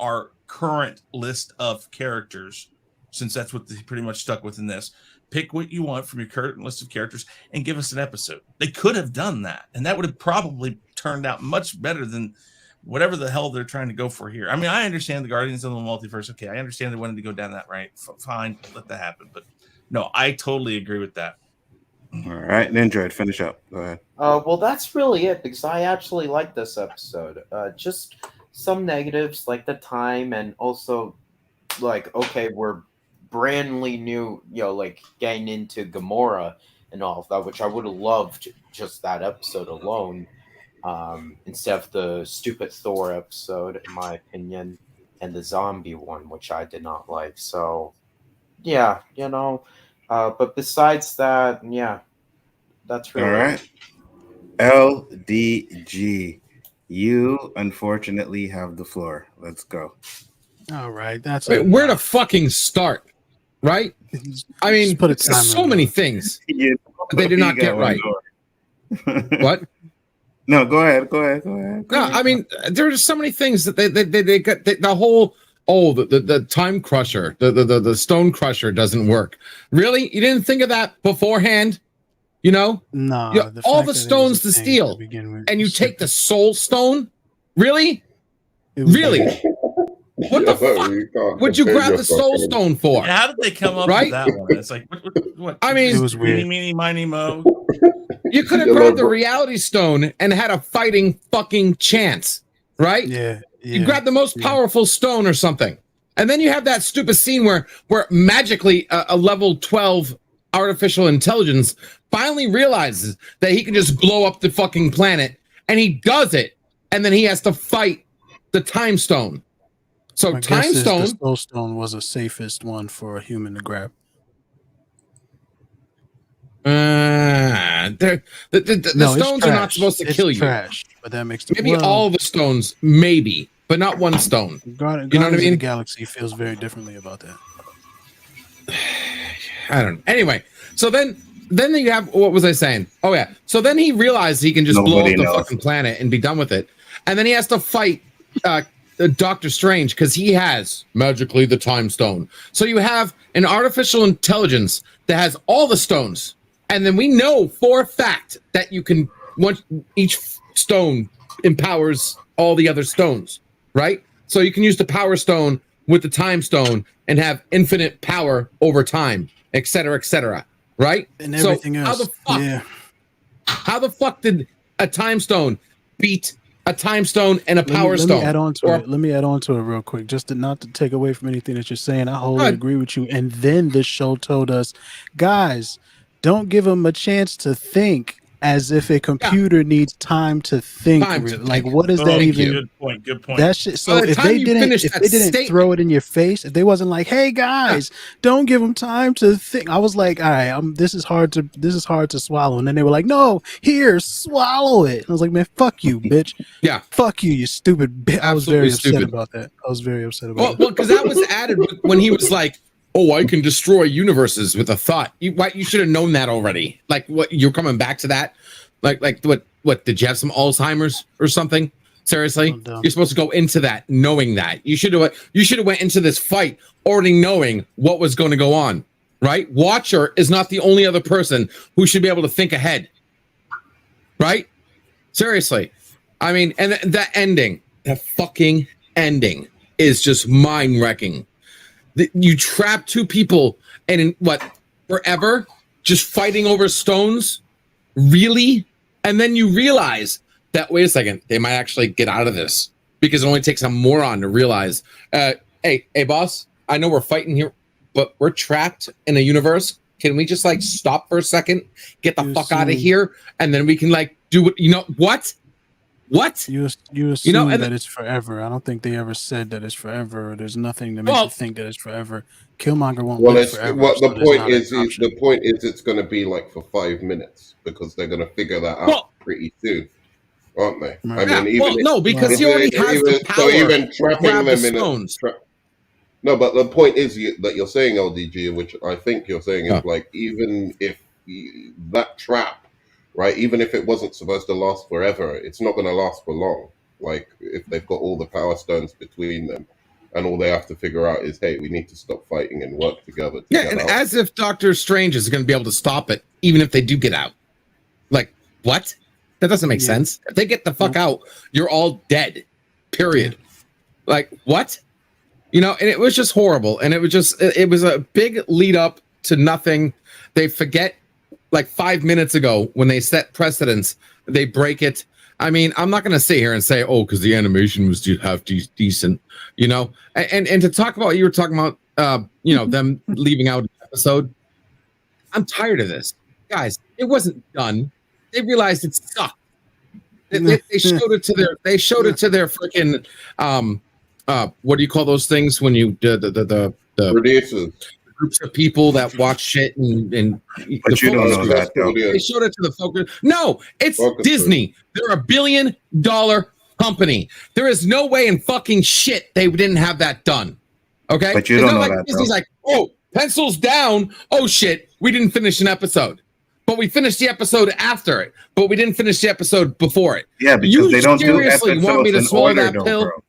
our current list of characters, since that's what they pretty much stuck with in this. Pick what you want from your current list of characters and give us an episode." They could have done that, and that would have probably turned out much better than whatever the hell they're trying to go for here. I mean, I understand the Guardians of the Multiverse. Okay, I understand they wanted to go down that right. Fine, let that happen. But no, I totally agree with that. All right, Ninja, finish up. Go ahead. Well, that's really it, because I actually like this episode. Just some negatives like the time, and also like, okay, we're brandly new, like getting into Gamora and all of that, which I would have loved just that episode alone, instead of the stupid Thor episode, in my opinion, and the zombie one, which I did not like. So yeah, but besides that, yeah, that's really all right. LDG, you unfortunately have the floor. Let's go. All right, that's where to fucking start, right? I mean, so many things they did not get right. What? No, go ahead. No, I mean, there are just so many things that they got the whole. Oh, the time crusher, the stone crusher doesn't work. Really? You didn't think of that beforehand? No. All the stones to steal, and you take the soul stone? Really? Really? What the fuck would you grab the soul stone for? Yeah, how did they come up with that one? It's like, what? I mean, it was weird. Meeny, miny, mo. You could have grabbed the reality stone and had a fighting fucking chance, right? Yeah. You grab the most powerful stone or something. And then you have that stupid scene where magically a level 12 artificial intelligence finally realizes that he can just blow up the fucking planet, and he does it. And then he has to fight the time stone. So time stone, the soul stone was the safest one for a human to grab. The stones are not supposed to kill you. Trash, but that makes the maybe all the stones, maybe, but not one stone. You know what I mean? The Galaxy feels very differently about that. I don't know. Anyway, so then you have, what was I saying? Oh yeah. So then he realized he can just blow up the fucking planet and be done with it, and then he has to fight Doctor Strange because he has magically the time stone. So you have an artificial intelligence that has all the stones. And then we know for a fact that you can, once each stone empowers all the other stones, right? So you can use the power stone with the time stone and have infinite power over time, et cetera, right? And everything else. How the fuck did a time stone beat a time stone and a power stone? Let me add on to it real quick, just not to take away from anything that you're saying. I wholly agree with you. And then the show told us, guys, don't give them a chance to think, as if a computer needs time to think. Like, what is that even? Good point. That shit. So if they didn't throw it in your face, if they wasn't like, "Hey guys, don't give them time to think," I was like, "All right, this is hard to swallow." And then they were like, "No, here, swallow it." And I was like, "Man, fuck you, bitch. Yeah, fuck you, you stupid bitch." I was very upset about that. Well, because that was added when he was like, "Oh, I can destroy universes with a thought." You should have known that already. Like, what, you're coming back to that? Like what? Did you have some Alzheimer's or something? Seriously, you're supposed to go into that knowing that. You should have went into this fight already knowing what was going to go on, right? Watcher is not the only other person who should be able to think ahead, right? Seriously, I mean, and that fucking ending is just mind wrecking. You trap two people and in forever just fighting over stones? Really? And then you realize that, wait a second, they might actually get out of this because it only takes a moron to realize, hey, boss, I know we're fighting here, but we're trapped in a universe. Can we just like stop for a second, get the fuck out of here, and then we can like do what, what? You assume that it's forever. I don't think they ever said that it's forever. There's nothing that makes you think that it's forever. Killmonger won't live forever. The point is it's going to be like for 5 minutes because they're going to figure that out pretty soon, aren't they? Right. I mean, because he already has the power. So even trapping them in no, but the point is that you're saying, LDG, which I think you're saying is like, even if that trap, right, even if it wasn't supposed to last forever, it's not going to last for long. Like, if they've got all the power stones between them, and all they have to figure out is, hey, we need to stop fighting and work together. And as if Doctor Strange is going to be able to stop it, even if they do get out. Like, what? That doesn't make sense. If they get the fuck out, you're all dead. Period. Like, what? And it was just horrible. And it was a big lead up to nothing. They forget, like 5 minutes ago, when they set precedents, they break it. I mean, I'm not going to sit here and say, oh, because the animation was decent, and to talk about what you were talking about, them leaving out an episode. I'm tired of this, guys. It wasn't done. They realized it sucked. They showed it to their freaking what do you call those things when you the producers, groups of people that watch shit and but you don't know that though. They showed it to the focus. No, it's Disney. They're $1 billion company. There is no way in fucking shit they didn't have that done. Okay, but you don't know like that. Disney's like, oh, pencils down. Oh shit, we didn't finish an episode. But we finished the episode after it. But we didn't finish the episode before it. Yeah, because they don't do episodes want me to in swallow order, that pill? Bro.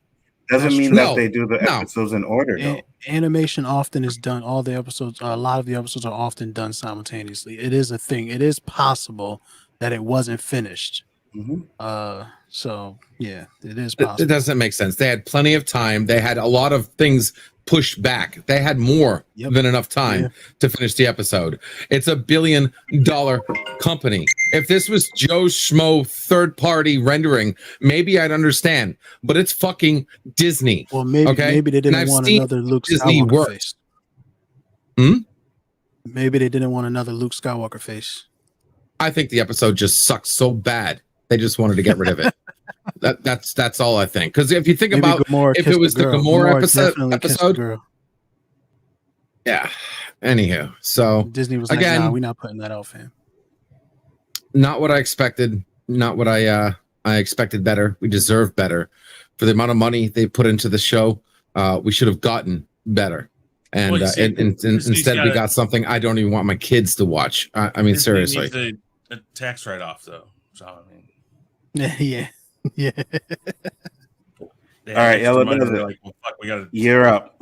Doesn't mean that they do the episodes in order, though. Animation often is done. All the episodes, a lot of the episodes are often done simultaneously. It is a thing. It is possible that it wasn't finished. So yeah, it is possible. It doesn't make sense. They had plenty of time. They had a lot of things pushed back. They had more than enough time to finish the episode. It's $1 billion company. If this was Joe Schmo third-party rendering, maybe I'd understand. But it's fucking Disney. Well, maybe they didn't want another Luke Skywalker face. Maybe they didn't want another Luke Skywalker face. I think the episode just sucked so bad. They just wanted to get rid of it. That's all I think. Because if you think about if it was the Gamora episode, yeah. Anywho, so Disney was again, like, nah, we're not putting that out, fam. Not what I expected. Not what I expected better. We deserve better for the amount of money they put into the show. We should have gotten better. And instead we got something I don't even want my kids to watch. I mean, seriously. A tax write-off, though. So I mean, yeah. All right, y'all. Like, well, fuck, you're up.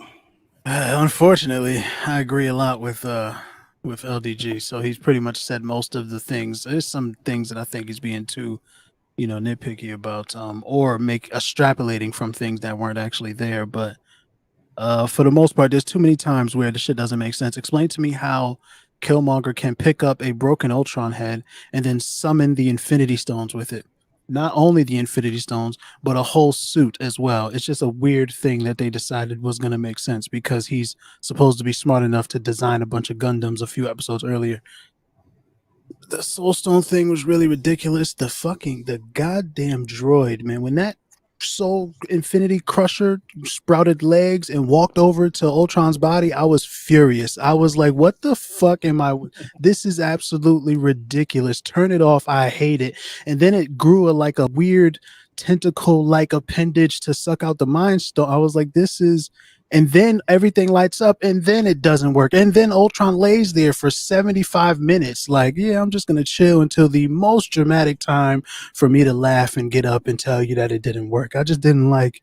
Unfortunately, I agree a lot with LDG. So he's pretty much said most of the things. There's some things that I think he's being too, nitpicky about, or extrapolating from things that weren't actually there. But for the most part, there's too many times where the shit doesn't make sense. Explain to me how Killmonger can pick up a broken Ultron head and then summon the Infinity Stones with it. Not only the Infinity Stones, but a whole suit as well. It's just a weird thing that they decided was going to make sense because he's supposed to be smart enough to design a bunch of Gundams a few episodes earlier. The Soul Stone thing was really ridiculous. The goddamn droid, man. When that Soul Infinity Crusher sprouted legs and walked over to Ultron's body, I was furious. I was like, what the fuck am I? This is absolutely ridiculous. Turn it off. I hate it. And then it grew like a weird tentacle-like appendage to suck out the Mind Stone. I was like, this is... And then everything lights up, and then it doesn't work. And then Ultron lays there for 75 minutes. Like, yeah, I'm just going to chill until the most dramatic time for me to laugh and get up and tell you that it didn't work. I just didn't like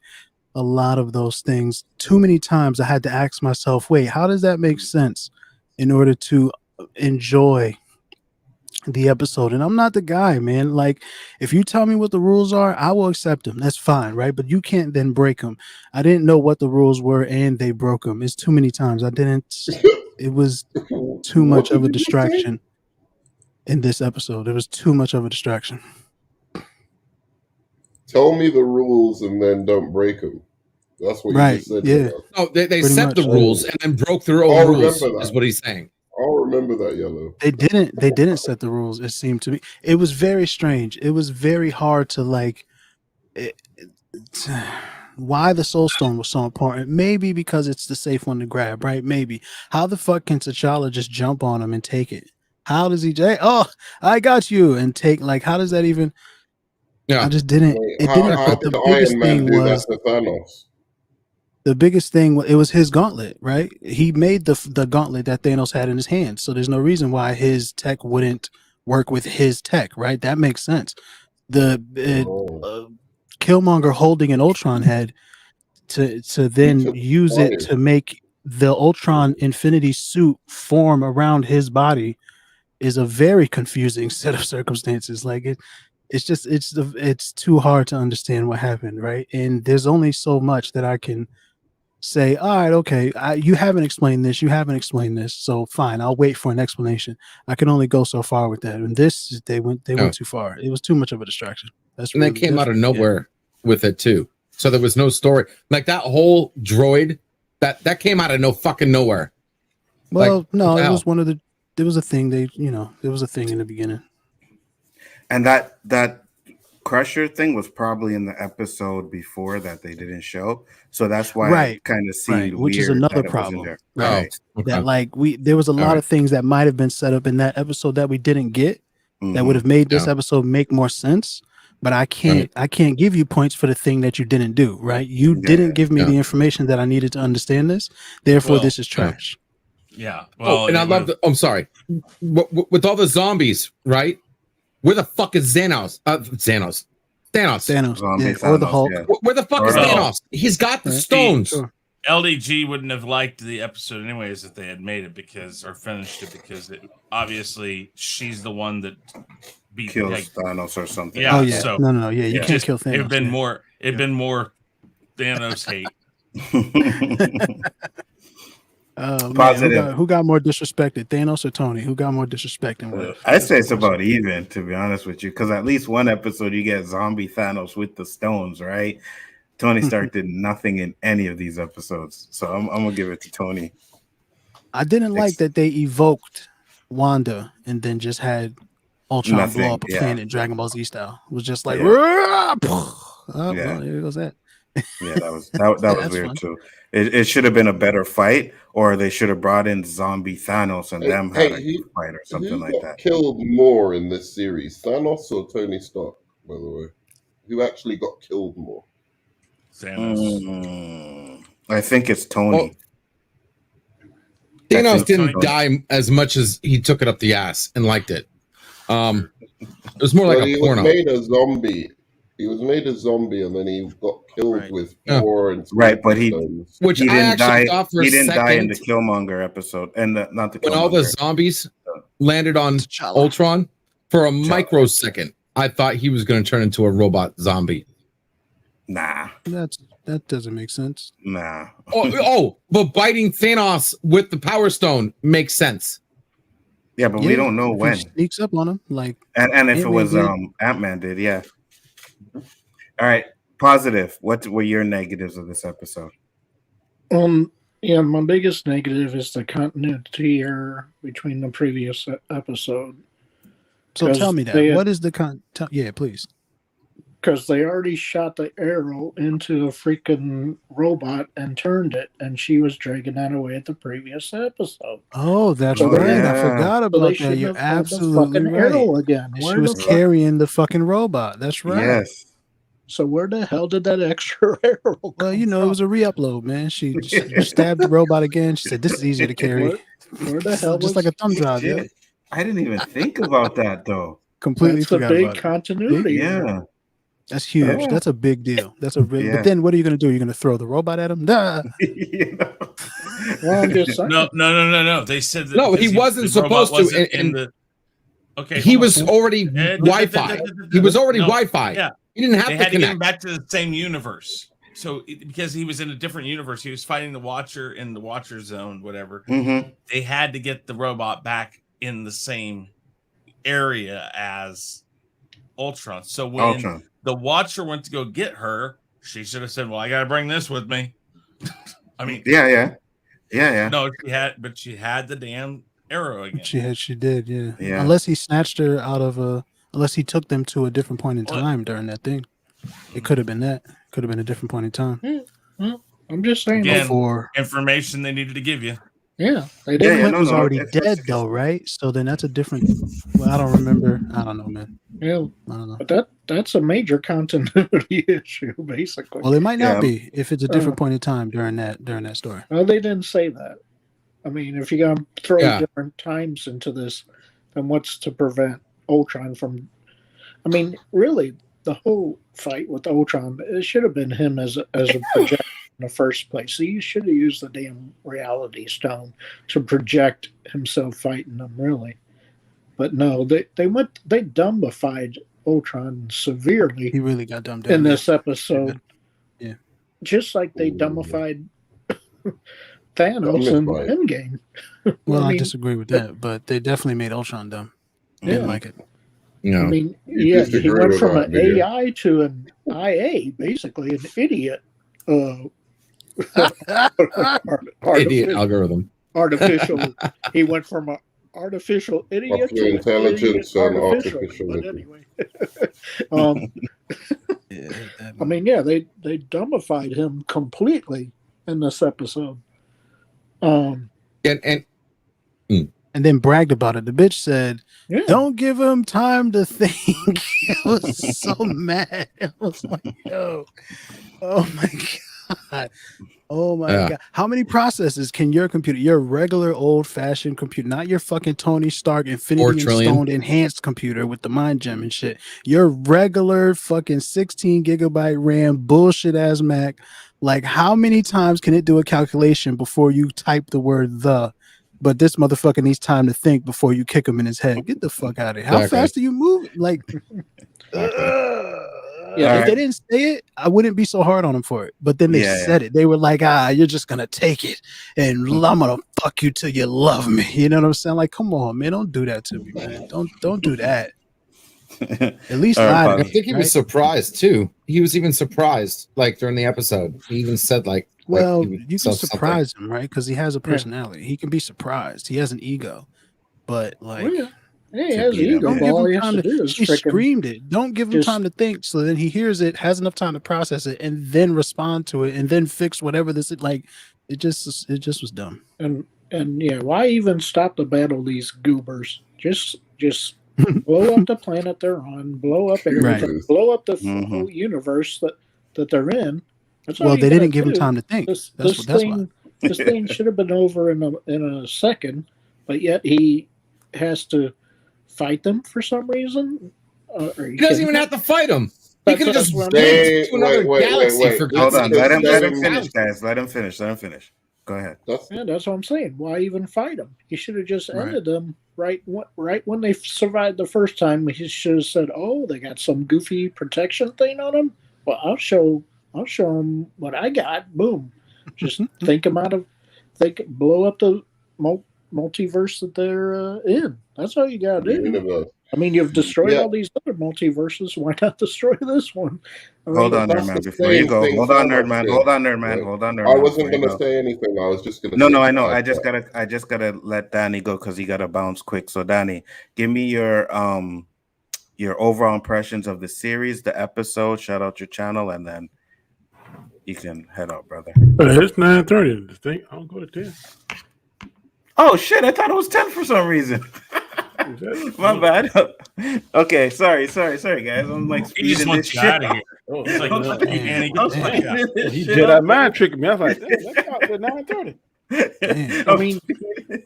a lot of those things. Too many times I had to ask myself, wait, how does that make sense in order to enjoy the episode? And I'm not the guy, man. Like, if you tell me what the rules are, I will accept them. That's fine, right? But you can't then break them. I didn't know what the rules were, and they broke them. It's too many times. It was too much of a distraction in this episode. It was too much of a distraction. Tell me the rules and then don't break them. That's what you Right. just said. Yeah. Yellow. No, they Pretty set much. the rules and then broke their own I'll rules. remember that. Is what he's saying. I'll remember that, Yellow. They didn't set the rules. It seemed to me. It was very strange. It was very hard to like. Why the Soul Stone was so important? Maybe because it's the safe one to grab, right? Maybe. How the fuck can T'Challa just jump on him and take it? How does he? Oh, I got you, and take like. How does that even? Yeah. I just didn't. Wait, It how didn't. how But did the biggest Iron Man thing do was that to Thanos? the biggest thing. It was his gauntlet, right? He made the gauntlet that Thanos had in his hand. So there's no reason why his tech wouldn't work with his tech, right? That makes sense. The Killmonger holding an Ultron head to then took use it fire. to make the Ultron Infinity suit form around his body is a very confusing set of circumstances. Like it's too hard to understand what happened, right? And there's only so much that I can say. All right, okay, you haven't explained this, so fine, I'll wait for an explanation. I can only go so far with that, and this they went too far. It was too much of a distraction. That's And they came out of nowhere with it too. So there was no story. Like that whole droid, that came out of no fucking nowhere. Well, Like, no, it wow. was one of the. There was a thing there was a thing in the beginning. And that Crusher thing was probably in the episode before that they didn't show. So that's why Right. it kind of seemed Which is weird another that it wasn't problem. there. Right. Okay. That like there was a lot of things that might have been set up in that episode that we didn't get that would have made this episode make more sense. But I can't give you points for the thing that you didn't do, right? You didn't give me the information that I needed to understand this. Therefore, this is trash. Yeah. Well, and I love the. I'm sorry. With all the zombies, right? Where the fuck is Thanos? Thanos. Yeah, or the Hulk. Yeah. Where the fuck is Thanos? He's got the stones. Sure. LDG wouldn't have liked the episode anyways if they had made it or finished it because obviously she's the one that kills Thanos or something. Yeah. Oh yeah. So, No. Yeah, you can't kill Thanos. It'd been more Thanos hate. Man, who got more disrespected, Thanos or Tony? Who got more disrespected? I say it's about even, to be honest with you, because at least one episode you get zombie Thanos with the stones, right? Tony Stark did nothing in any of these episodes, so I'm gonna give it to Tony. I didn't like that they evoked Wanda and then just had Ultron blow up a planet Dragon Ball Z style. It was just like, well, here goes that. Yeah, that was weird fun. Too. It should have been a better fight, or they should have brought in zombie Thanos and them had a fight or something like that. Killed more in this series, Thanos or Tony Stark? By the way, who actually got killed more? Thanos. I think it's Tony. Thanos didn't die as much as he took it up the ass and liked it. It was more like a porno. He was made a zombie, and then he got killed with war and but he didn't die. He didn't die in the Killmonger episode, and not the Killmonger. When all the zombies landed on Ultron for a microsecond, I thought he was going to turn into a robot zombie. Nah, that doesn't make sense. Nah. But biting Thanos with the Power Stone makes sense. Yeah, but we don't know when. He sneaks up on him, like and if it was Ant-Man did, yeah. All right, positive. What were your negatives of this episode? Yeah, my biggest negative is the continuity error between the previous episode. So tell me that. What is the yeah, please. Because they already shot the arrow into a freaking robot and turned it, and she was dragging that away at the previous episode. Oh, that's right. Yeah. I forgot about that. You're absolutely right. Arrow again. She was carrying the fucking robot. That's right. Yes. So where the hell did that extra arrow come Well, it was a re-upload, man. She stabbed the robot again. She said, "This is easier to carry." Where the hell? Just like a thumb drive. Yeah. I didn't even think about that though. Completely forgot about it. That's a big continuity. Yeah. That's huge. That's a big deal. That's a really. But then, what are you going to do? You're going to throw the robot at him? Nah. Well, I'm just saying. No. They said that he wasn't supposed to. He was already Wi-Fi. He was already Wi-Fi. Yeah. He didn't have to connect. Get him back to the same universe. So because he was in a different universe, he was fighting the Watcher in the Watcher zone, whatever. Mm-hmm. They had to get the robot back in the same area as Ultron. So when Ultron. the Watcher went to go get her, she should have said, "Well, I got to bring this with me." I mean, Yeah. no, she had the damn arrow again. She did, yeah. Yeah. Unless he snatched her out of unless he took them to a different point in time during that thing. It could have been that. Could have been a different point in time. Well, I'm just saying. Again, Before information they needed to give you. Yeah, they Yeah, didn't. yeah, Clint no, was no, already it's- dead though, right? So then that's a different. Well, I don't remember. I don't know, man. Yeah, I don't know. but that's a major continuity issue, basically. Well, it might not Yeah. be if it's a different point in time during that story. Well, they didn't say that. I mean, if you're gonna throw Yeah. different times into this, then what's to prevent Ultron from? I mean, really, the whole fight with Ultron, it should have been him as a projector in the first place. So you should have used the damn reality stone to project himself fighting them, really. But no, they dumbified Ultron severely He really got dumbed down in this episode. Yeah. Just like they dumbified Thanos in Dumbified. Endgame. Well, I mean, disagree with that, but they definitely made Ultron dumb. Didn't Yeah. like it. You I know, mean, You yeah, he disagree went with from that an video. AI to an IA, basically an idiot. idiot algorithm. Artificial. He went from an artificial idiot Artificial to intelligence an and idiot artificial But intelligence. anyway, Yeah, I mean, yeah, they dumbified him completely in this episode. And and then bragged about it. The bitch said, Yeah. "Don't give him time to think." I was so mad. I was like, "Yo, oh my god, oh my Yeah. god! How many processes can your computer, your regular old-fashioned computer, not your fucking Tony Stark 4 Infinity trillion. Stone enhanced computer with the mind gem and shit, your regular fucking 16 gigabyte RAM bullshit ass Mac, like how many times can it do a calculation before you type the word the?" But this motherfucker needs time to think before you kick him in his head. Get the fuck out of here. How Exactly. fast do you move? Like, Yeah, if they didn't say it, I wouldn't be so hard on them for it. But then they Yeah, said it. They were like, you're just going to take it. And I'm going to fuck you till you love me. You know what I'm saying? Like, come on, man. Don't do that to me, man. Don't do that. At least All right, lie I to me, think he was right? surprised too. He was even surprised, like during the episode. He even said, like Well, he would you say can something. surprise him, right? Because he has a personality. He can be surprised. He has an ego. But, like... Well, yeah, he has Yeah, ego. Don't But give all he him has time to to. do is She freaking screamed it. Don't give him just- time to think. So then he hears it, has enough time to process it, and then respond to it, and then fix whatever this is. Like it just was dumb. and yeah, why even stop to battle these goobers? Just blow up the planet they're on, blow up everything, Right. blow up the Mhm. whole universe that they're in. That's all Well, you they gotta didn't give him do. time to think. This That's why. this thing should have been over in a second, but yet he has to fight them for some reason. He doesn't even have to fight him. He That's could have just what I'm been saying. to another Wait, galaxy for Hold God's on. sake. Let him Doesn't finish, count. guys. Let him finish. Go ahead. That's what I'm saying. Why even fight them? He should have just Right. ended them right when they survived the first time. He should have said, "Oh, they got some goofy protection thing on them. Well, I'll show them what I got." Boom. Just blow up the multiverse that they're in. That's all you gotta do. Universe. I mean, you've destroyed Yeah. all these other multiverses. Why not destroy this one? I mean, Hold on, that's Nerdman. the Before you same go, thing hold on, Thanos Nerdman. did, Hold on, Nerdman. right? Hold on, Nerdman. I wasn't before you going to say anything. I was just going to. No, I know. I just gotta let Danny go because he gotta bounce quick. So, Danny, give me your overall impressions of the series, the episode. Shout out your channel, and then you can head out, brother. It's 9:30. The thing. I'll go to 10. Oh shit! I thought it was 10 for some reason. My bad. Okay, sorry, guys. I'm like He just speeding this wants shit you out of up. here. Oh, He's like, damn. man, he I'm gets like, yeah. speeding this he shit Jedi up. mind tricking me. I was like, damn, that's out at 9:30. Damn.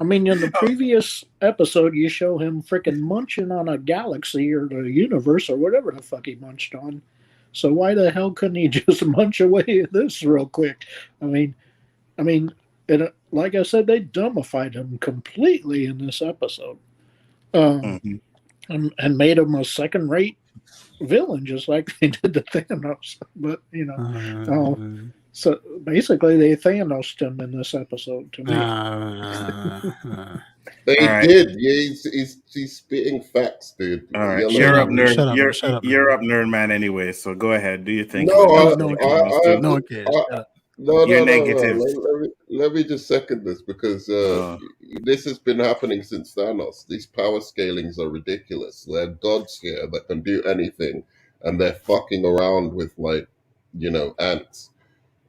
I mean, in the previous episode, you show him freaking munching on a galaxy or the universe or whatever the fuck he munched on. So why the hell couldn't he just munch away at this real quick? I mean, and like I said, they dumbified him completely in this episode, Mhm. and made him a second-rate villain, just like they did to Thanos. But So basically, they Thanos'd him in this episode to me. They Alright. did. Yeah, he's spitting facts, dude. All right, Yellow you're up, man. nerd. Shut up, you're shut up, you're nerd. up, nerd man. Anyway, so go ahead. Do you think? No, No one cares. No one cares. Shut up. No, You're no, no, negative. no. Let me just second this because this has been happening since Thanos. These power scalings are ridiculous. They're gods here that can do anything, and they're fucking around with ants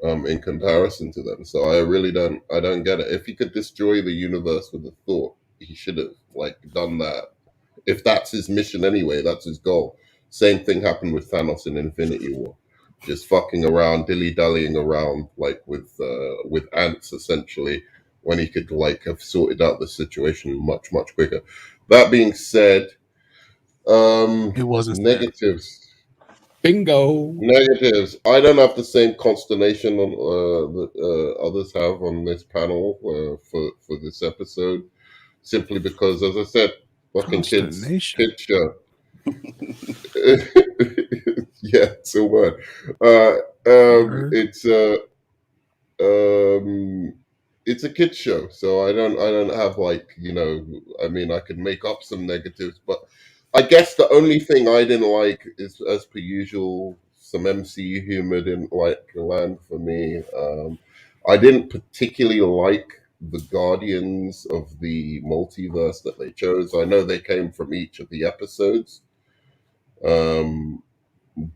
in comparison to them. So I really don't get it. If he could destroy the universe with a thought, he should have done that. If that's his mission anyway, that's his goal. Same thing happened with Thanos in Infinity War. Just fucking around, dilly-dallying around with ants essentially, when he could have sorted out the situation much, much quicker. That being said, It wasn't negatives. Bingo. Negatives. I don't have the same consternation that others have on this panel for this episode, simply because, as I said, fucking kids show. Yeah, it's a word. It's a kids show, so I don't have I mean, I could make up some negatives, but I guess the only thing I didn't like is, as per usual, some MCU humor didn't land for me. I didn't particularly like the Guardians of the Multiverse that they chose. I know they came from each of the episodes.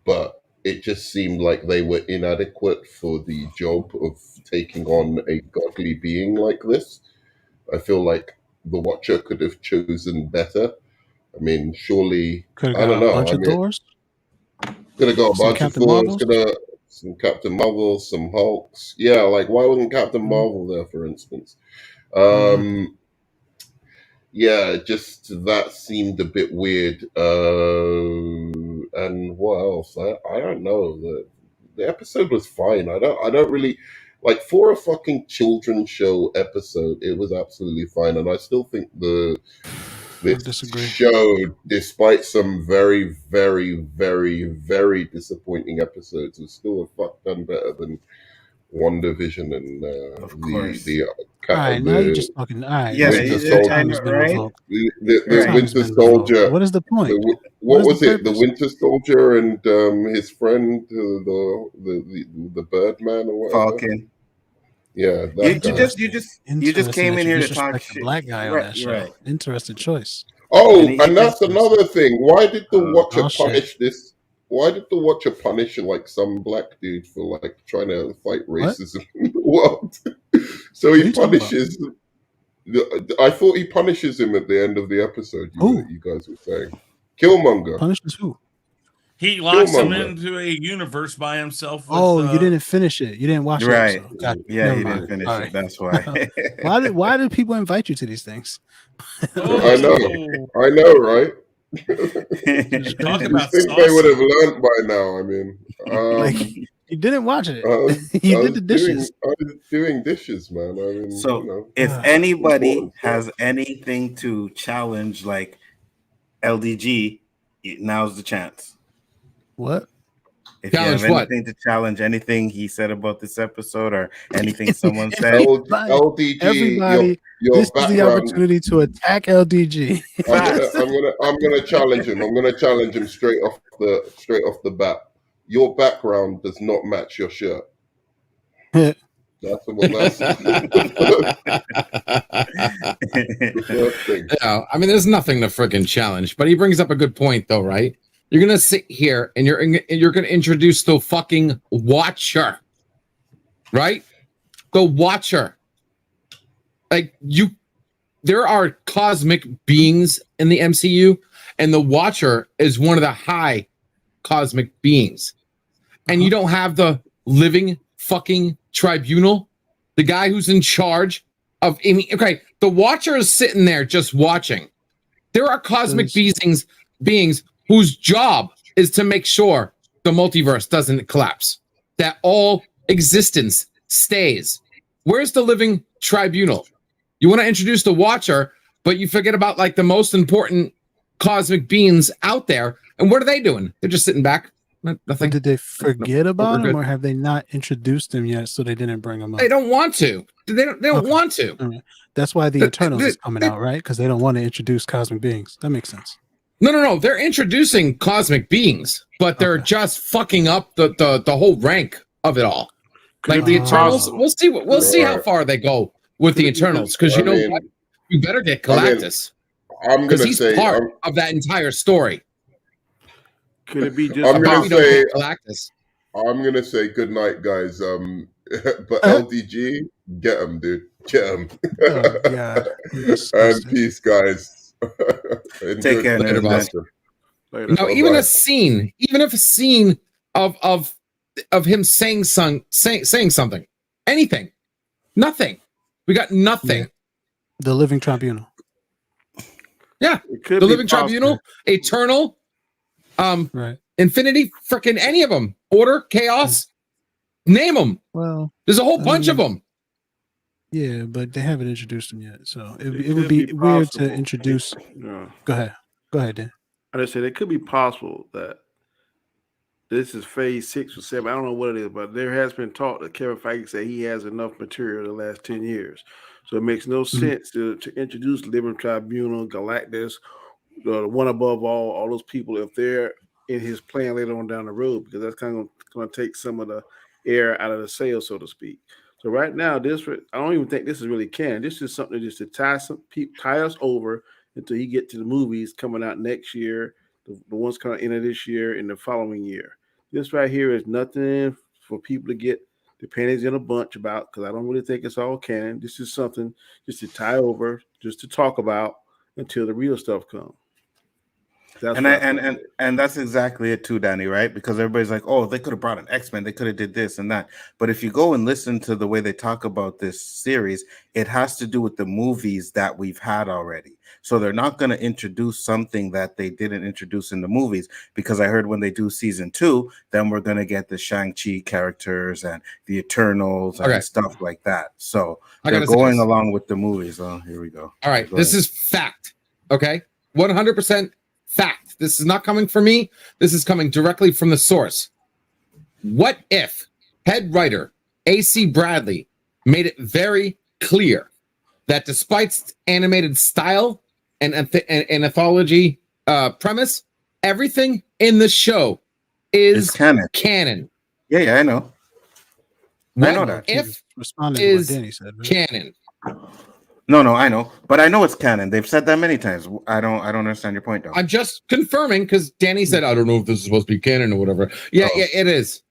But it just seemed like they were inadequate for the job of taking on a godly being like this. I feel like the Watcher could have chosen better. I mean, surely, I don't know. Bunch of Thors? Could have got a bunch of Captain Thors, Marvels? some Captain Marvels, some Hulks. Yeah, why wasn't Captain Marvel there, for instance? Yeah, just that seemed a bit weird. And what else? I don't know. The episode was fine. I don't really for a fucking children's show episode. It was absolutely fine, and I still think this show, despite some very, very, very, very disappointing episodes, was still a fuck ton better than WandaVision and the all right, now you're just talking. All right, yeah, Winter Soldier, right? The Winter Soldier. What is the point? What was it? The Winter Soldier and his friend, the Birdman or whatever. Falcon. Yeah, you just came in here to talk shit. Black guy on that show. Right. Interesting choice. Oh, and that's another thing. Why did the Watcher punish this? Why did the Watcher punish some black dude for trying to fight racism in the world? So he punishes. I thought he punishes him at the end of the episode. You guys were saying Killmonger punishes who? He locks him into a universe by himself. With, you didn't finish it. You didn't watch it. Right? Yeah, he didn't finish it. That's why. Why do people invite you to these things? I know, right? Talk about think they would have learned by now. I mean, you didn't watch it. You did the dishes. I was doing dishes, man. I mean, so if anybody has anything to challenge LDG, now's the chance. What? If you have anything to challenge anything he said about this episode or anything someone said, LDG, everybody, this is the opportunity to attack LDG. I'm gonna challenge him. I'm gonna challenge him straight off the bat. Your background does not match your shirt. That's yeah, I mean, there's nothing to freaking challenge, but he brings up a good point, though, right? You're gonna sit here and you're gonna introduce the fucking Watcher, right? The Watcher. There are cosmic beings in the MCU, and the Watcher is one of the high cosmic beings. And you don't have the Living fucking Tribunal, the guy who's in charge of the Watcher is sitting there just watching. There are cosmic beings whose job is to make sure the multiverse doesn't collapse, that all existence stays. Where's the Living Tribunal? You want to introduce the Watcher, but you forget about the most important cosmic beings out there. And what are they doing? They're just sitting back. Nothing. But did they forget about we're him, good. or have they not introduced him yet, so they didn't bring him up? They don't want to. They don't Okay. want to. All right. That's why the Eternals is coming out, right? Because they don't want to introduce cosmic beings. That makes sense. No. They're introducing cosmic beings, but they're Okay. just fucking up the whole rank of it all. Could Like it the be Eternals, possible? we'll see. We'll see how Right. far they go with the Eternals, because you I know mean- what? You better get I mean, Galactus, I'm because gonna he's say part of that entire story. Could it be just? I'm How gonna about we don't say- get Galactus? I'm gonna say good night, guys. But LDG, get him, dude, get him. Oh God. And Disgusting. peace, guys. Take care, Later, nerds, boss. man. Later. No, even Bye-bye. a scene, of him saying something, anything, nothing. We got nothing. Yeah. The Living Tribunal. It could The be Living possible. Tribunal, Eternal, Right. Infinity, freaking any of them. Order, Chaos, name them. Well, There's a whole I bunch of mean- them. yeah, but they haven't introduced them yet, so it It would could be be weird to possible. introduce. Yeah. Go ahead. Go ahead, Dan. I just said it could be possible that this is phase 6 or 7. I don't know what it is, but there has been talk that Kevin Feige said he has enough material the last 10 years. So it makes no sense to introduce Living Tribunal, Galactus, the one above all those people, if they're in his plan later on down the road, because that's kind of going to take some of the air out of the sail, so to speak. So right now, I don't even think this is really canon. This is something just to tie us over until he get to the movies coming out next year, the ones coming into this year and the following year. This right here is nothing for people to get the panties in a bunch about, because I don't really think it's all canon. This is something just to tie over, just to talk about until the real stuff comes. And that's exactly it too, Danny, right? Because everybody's like, oh, they could have brought an X-Men, they could have did this and that. But if you go and listen to the way they talk about this series, it has to do with the movies that we've had already. So they're not going to introduce something that they didn't introduce in the movies, because I heard when they do season 2, then we're going to get the Shang-Chi characters and the Eternals and stuff like that. So they're going along with the movies. Oh, here we go. All right, this is fact. Okay, 100% fact. This is not coming from me. This is coming directly from the source. What if head writer A.C. Bradley made it very clear that despite animated style and anthology premise, everything in the show is canon. Yeah, I know. What I know that. If responding is to what Danny said, right? canon. No, I know, but I know it's canon. They've said that many times. I don't understand your point, though. I'm just confirming because Danny said, I don't know if this is supposed to be canon or whatever. Yeah, it is.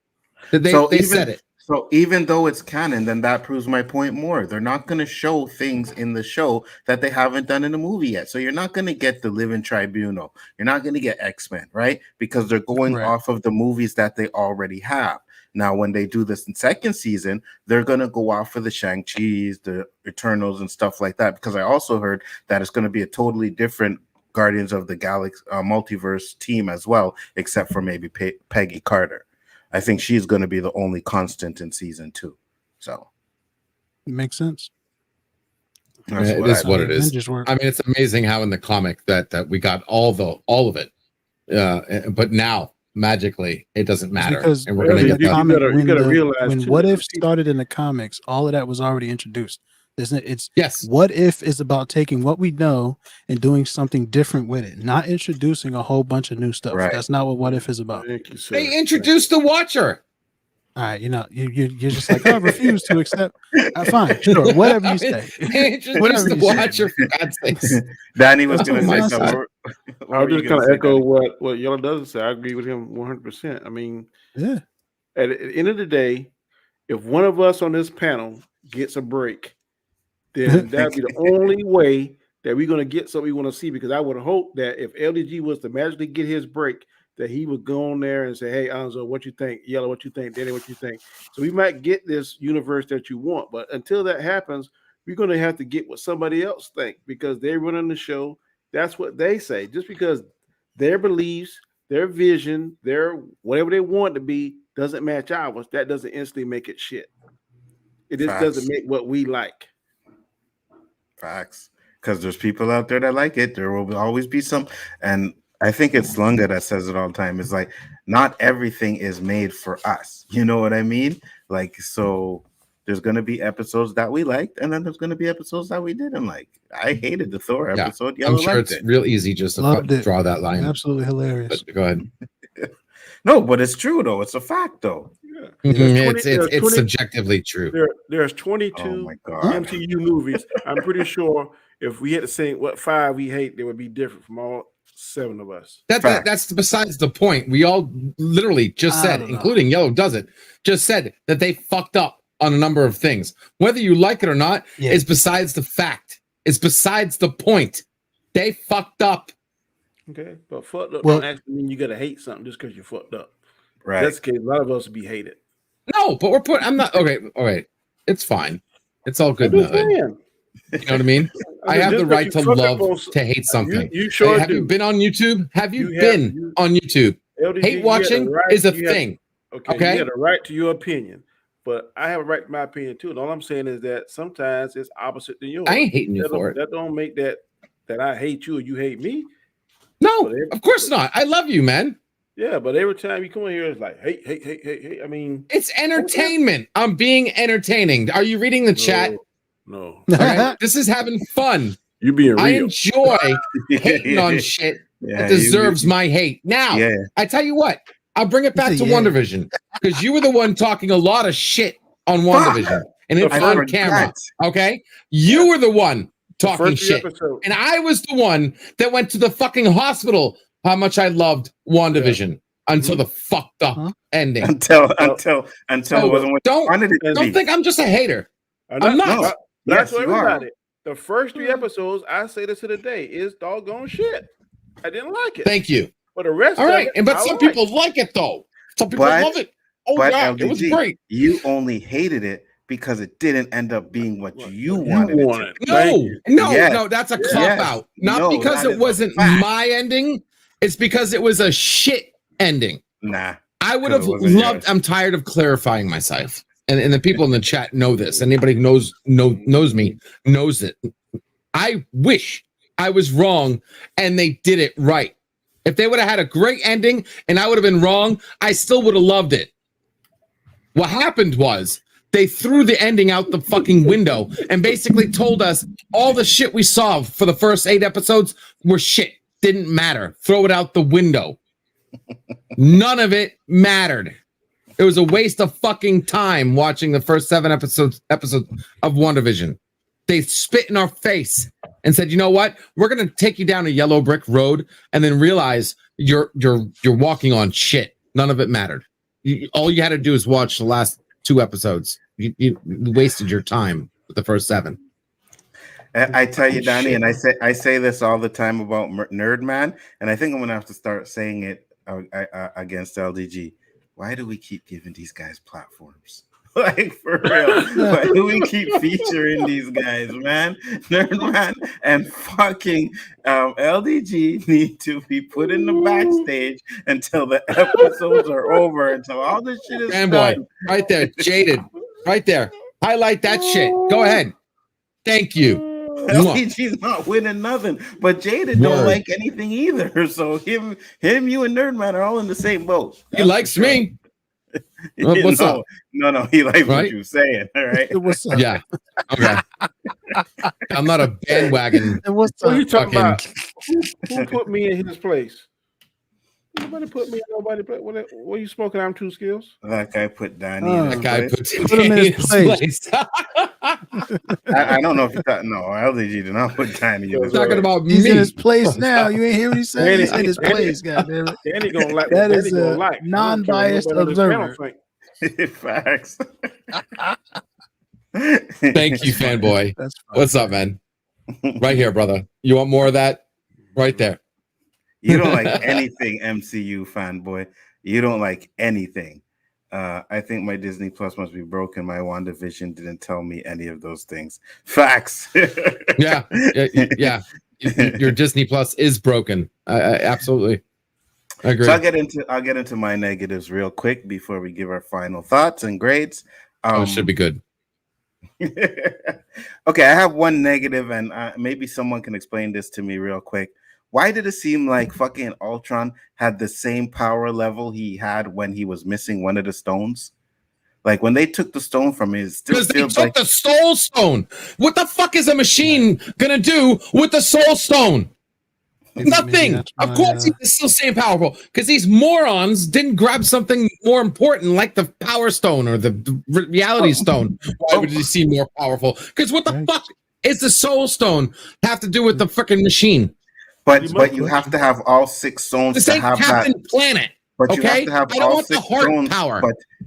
They said it. So even though it's canon, then that proves my point more. They're not going to show things in the show that they haven't done in the movie yet. So you're not going to get the Living Tribunal. You're not going to get X-Men, right? Because they're going off of the movies that they already have. Now, when they do this in second season, they're going to go off for the Shang-Chi's, the Eternals, and stuff like that. Because I also heard that it's going to be a totally different Guardians of the Galaxy multiverse team as well, except for maybe Peggy Carter. I think she's going to be the only constant in season 2. So It makes sense. It is what it is. Avengers work. I mean, it's amazing how in the comic that we got all of it, but now magically it doesn't matter, Because and we're going to get that. You gotta realize when too, What that If started in the comics, all of that was already introduced. Isn't it? It's yes. What If is about taking what we know and doing something different with it, not introducing a whole bunch of new stuff. Right. That's not what If is about. Thank you, sir. They introduced the Watcher. All right, you're just like, I refuse to accept. Fine, sure, whatever you say. They introduced Whatever the you say, Watcher, man. for God's sakes. Danny was That's going to what say I'm something. saying. I'll just kind of echo what Yellow does say. I agree with him 100%. I mean, Yeah. at the end of the day, if one of us on this panel gets a break, then that'd be the only way that we're going to get something we want to see. Because I would hope that if LDG was to magically get his break, that he would go on there and say, hey, Anzo, what you think? Yellow, what you think? Danny, what you think? So we might get this universe that you want. But until that happens, we're going to have to get what somebody else think, because they're running the show. That's what they say. Just because their beliefs, their vision, their whatever they want to be doesn't match ours, that doesn't instantly make it shit. It just Facts. doesn't make what we like. Facts. Because there's people out there that like it. There will always be some. And I think it's Lunga that says it all the time. It's like, not everything is made for us. You know what I mean? Like, so there's going to be episodes that we liked, and then there's going to be episodes that we didn't like. I hated the Thor episode. I'm Yellow sure liked it's it. real easy just to draw that line. Absolutely hilarious. But go ahead. No, but it's true though. It's a fact though. It's subjectively true. There's 22 MCU movies. I'm pretty sure if we had to say what 5 we hate, they would be different from all 7 of us. That's besides the point. We all literally just said, including Yellow Does It, just said that they fucked up on a number of things. Whether you like it or not is besides the fact. It's besides the point. They fucked up. Okay, but fucked up don't actually mean you gotta hate something just because you fucked up. Right. That's the case. A lot of us would be hated. No, but we're putting. I'm not okay. All right, it's fine. It's all good. You know what I mean? I have the right to love to hate something. You sure have you been on YouTube? Have you been on YouTube? LDG, hate watching is a thing. Okay, you have a right to your opinion, but I have a right to my opinion too. And all I'm saying is that sometimes it's opposite than yours. I ain't hating you for it. That don't make that I hate you or you hate me. No, of course not. I love you, man. Yeah, but every time you come in here, it's like hate. I mean, it's entertainment. I'm being entertaining. Are you reading the chat? No. Okay? This is having fun. You being real. I enjoy hating on shit that deserves my hate. Now, I tell you what, I'll bring it back to WandaVision because you were the one talking a lot of shit on WandaVision and it's on camera. Okay, you were the one talking shit, and I was the one that went to the fucking hospital. How much I loved WandaVision until the fucked up ending. Until it wasn't what don't think I'm just a hater. I'm not. That's what everybody. The first 3 episodes, I say this to the day, is doggone shit. I didn't like it. Thank you. But the rest, all right, but some people like it though. Some people love it. Oh yeah, LDG, it was great. You only hated it because it didn't end up being what you wanted it to. No, that's a cop out. Not because it wasn't my ending. It's because it was a shit ending. Nah. I would have loved. I'm tired of clarifying myself. And the people in the chat know this. Anybody who knows me knows it. I wish I was wrong and they did it right. If they would have had a great ending and I would have been wrong, I still would have loved it. What happened was they threw the ending out the fucking window and basically told us all the shit we saw for the first 8 episodes were shit. Didn't matter. Throw it out the window. None of it mattered. It was a waste of fucking time watching the first 7 episodes of WandaVision. They spit in our face and said, "You know what? We're gonna take you down a yellow brick road," and then realize you're walking on shit. None of it mattered. All you had to do is watch the last 2 episodes. You wasted your time with the first 7. I tell you, Donnie, and I say this all the time about Nerd Man, and I think I'm gonna have to start saying it against LDG. Why do we keep giving these guys platforms? Like, for real. Why do we keep featuring these guys, man? Nerd Man and fucking LDG need to be put in the backstage until the episodes are over, until all this shit is done. Right there, Jaded. Right there. Highlight that shit. Go ahead. Thank you. LDG's not winning nothing, but Jaded don't like anything either. So him, you and Nerdman are all in the same boat. He likes me. What's up? No, he likes what you're saying. All right. What's up? Yeah. Okay. I'm not a bandwagon. And what's you talking about? Who put me in his place? Nobody put me in nobody. What are you smoking? I'm 2 skills. That guy put Donnie in his place. Put him in his place. I don't know if you thought. No, LDG did not put Donnie in his place. Talking about He's me. in his place now. You ain't hear what he said? He's in his place, goddamn it. Danny gonna like that. Is a non-biased observer. Facts. Thank you, fanboy. What's up, man? Right here, brother. You want more of that? Right there. You don't like anything, MCU fanboy. You don't like anything. I think my Disney Plus must be broken. My WandaVision didn't tell me any of those things. Facts. Yeah. Your Disney Plus is broken. Absolutely. I agree. So I'll get into my negatives real quick before we give our final thoughts and grades. It should be good. Okay, I have one negative, and maybe someone can explain this to me real quick. why did it seem like fucking Ultron had the same power level he had when he was missing one of the stones? Like when they took the stone from him, it still Because they feels took like the soul stone. What the fuck is a machine gonna do with the soul stone? Nothing. Of course, he's still staying powerful because these morons didn't grab something more important like the power stone or the reality stone. Why would he seem more powerful? Because what the fuck is the soul stone have to do with the freaking machine? But you have to have all 6 stones This to ain't have Captain that. Planet. But you Okay? have to have I don't all want the 6 heart stones. power.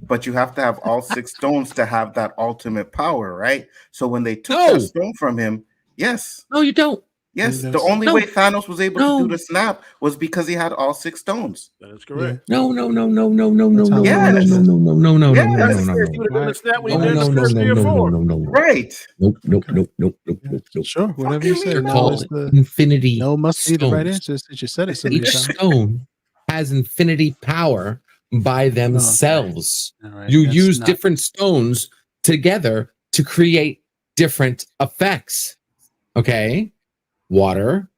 But you have to have all 6 stones to have that ultimate power, right? So when they took No. that stone from him, yes. No, you don't. Yes, the only way Thanos was able to do the snap was because he had all 6 stones. That is correct. No. Yes. Right. Nope. Sure, whatever you said. They're No, called it's the Infinity no must be the right Stones. answer since you said it so many Each times. stone has infinity power by themselves. All right, You that's use not- different stones together to create different effects. Okay, water.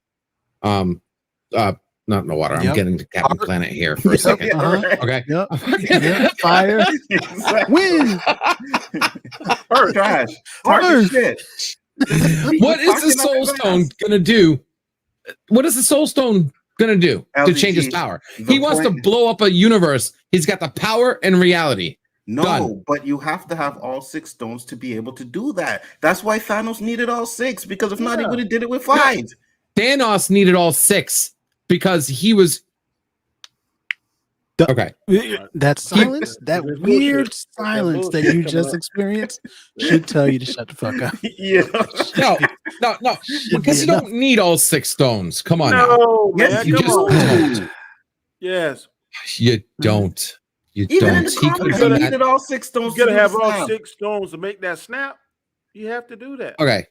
Not no water. I'm Yep. getting to Captain Planet here for a second. Okay. Yep. Fire. Wind. Trash. Hard shit. What is the Soul Stone gonna do? What is the Soul Stone gonna do to change his power? He wants to blow up a universe. He's got the power and reality. No, Done. but you have to have all 6 stones to be able to do that. That's why Thanos needed all 6, because if not, he would have did it with 5. Thanos needed all 6 because he was okay. That silence, that weird silence that you just experienced, should tell you to shut the fuck up. Yeah. No. Because you don't need all 6 stones. Come on now. No, man. Yes, You Come just on. don't. Yes. You don't. You Even in don't. the He comics, could he have done needed that. all 6 stones. You gotta to do have the all snap. 6 stones to make that snap. You have to do that. Okay.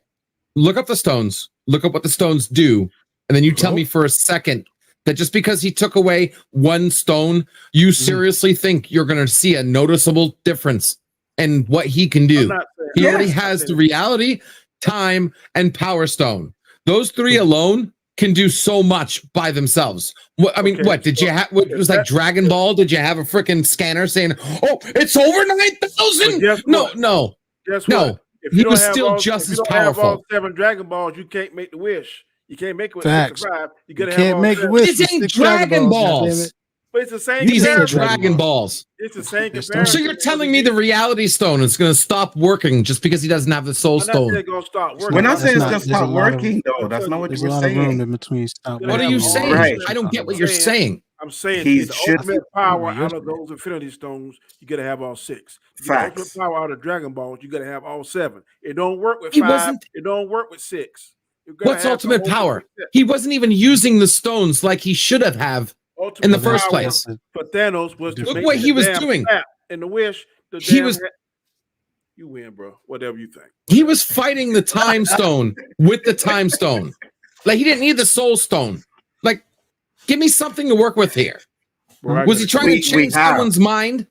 Look up the stones. Look up what the stones do. And then you tell me for a second that just because he took away one stone, you seriously think you're going to see a noticeable difference in what he can do. He already has the reality, time, and power stone. Those 3 alone can do so much by themselves. What did you have? What was like Dragon Ball? Did you have a freaking scanner saying, "Oh, it's over 9,000"? No. Guess no. what? If He you don't was have still all, just if you as don't have all powerful. 7 Dragon Balls, you can't make the wish. You can't make it with Facts. 65. You You gotta have can't all make a 7. wish. These with ain't 6 Dragon Balls. goddammit. But it's the same. These ain't comparison. Dragon Balls. It's the same It's comparison. So you're telling me the reality stone is going to stop working just because he doesn't have the soul I'm not saying stone? it's gonna stop working. We're not saying it's not- going to there's a stop lot of- working, though. That's not what There's you a were lot of room saying. in between. Stop What What are have you all saying? Right. I don't get what I'm you're saying- saying. I'm saying He to get the should- ultimate power Yes. out of those Infinity Stones, you gotta have all 6. To get the Facts. ultimate power out of Dragon Balls, you gotta have all 7. It don't work with He 5. wasn't- It don't work with 6. You gotta What's have ultimate the power? set. He wasn't even using the stones like he should have Ultimate in the first power place. for Thanos was to Look make what the he was damn doing. snap and the wish. The He damn was- You win, bro. Whatever you think. He was fighting the time stone with the time stone. Like he didn't need the soul stone. Like, give me something to work with here. Bro, I Was he gotta- trying to change have. someone's mind?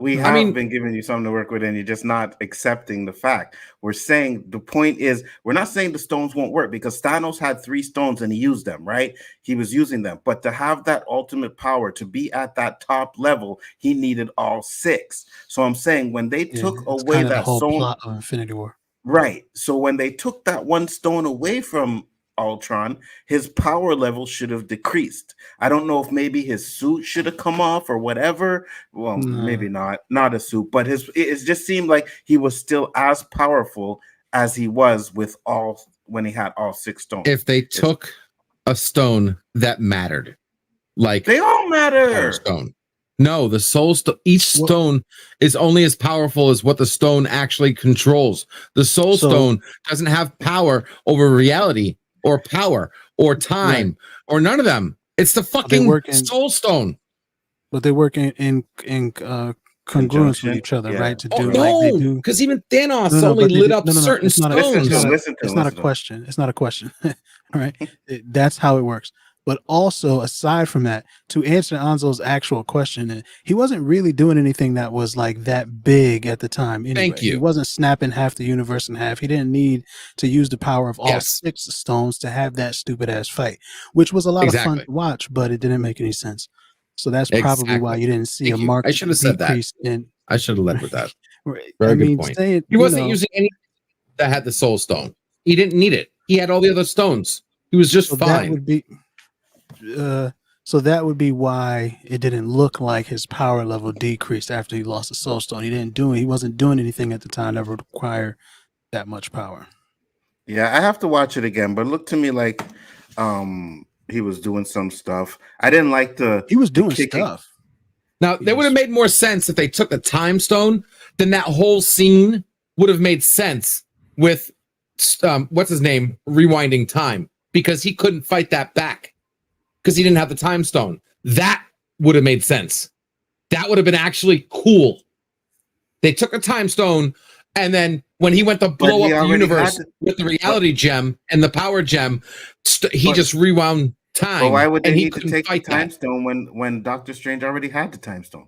We I have mean- been giving you something to work with, and you're just not accepting the fact. We're saying the point is, we're not saying the stones won't work because Thanos had 3 stones and he used them, right? He was using them. But to have that ultimate power, to be at that top level, he needed all 6. So I'm saying when they Yeah, took it's away kinda the that whole stone, plot of Infinity War. right? So when they took that one stone away from Ultron, his power level should have decreased. I don't know if maybe his suit should have come off or whatever. Well, No. maybe not a suit, but it just seemed like he was still as powerful as he was with when he had all 6 stones. If they took a stone that mattered, like They all Power matter. Stone. No, the soul stone. Each stone is only as powerful as what the stone actually controls. The soul stone doesn't have power over reality or power or time or none of them. It's the fucking soul stone. But they work in congruence Conjunction? with each other, Yeah. right? To Oh do like they no, do. because even Thanos No, only but they lit do- up no, no, no, certain it's not a- stones. it's not a- Listen to It's not a him. question. It's not a question. All right. That's how it works. But also, aside from that, to answer Anzo's actual question, he wasn't really doing anything that was like that big at the time anyway. Thank you. He wasn't snapping half the universe in half. He didn't need to use the power of all Yes. 6 stones to have that stupid ass fight, which was a lot of fun Exactly. to watch, but it didn't make any sense. So that's probably why Exactly. you didn't see Thank a you. marked I should have said that. decrease in. I should have led with that. Right. Very I good mean, point. say it, He wasn't using any that had the soul stone. He didn't need it. He had all the other stones. He was just so fine. that would be. So that would be why it didn't look like his power level decreased after he lost the soul stone. He wasn't doing anything at the time that would require that much power. Yeah, I have to watch it again, but it looked to me like he was doing some stuff. I didn't like He was doing kicking. stuff. Now, they would have made more sense if they took the time stone, then that whole scene would have made sense with what's his name rewinding time, because he couldn't fight that back because he didn't have the time stone. That would have made sense. That would have been actually cool. They took a time stone, and then when he went to blow up the universe with the reality gem and the power gem, he just rewound time. But why would they and he need to couldn't take the fight time that. stone when Doctor Strange already had the time stone?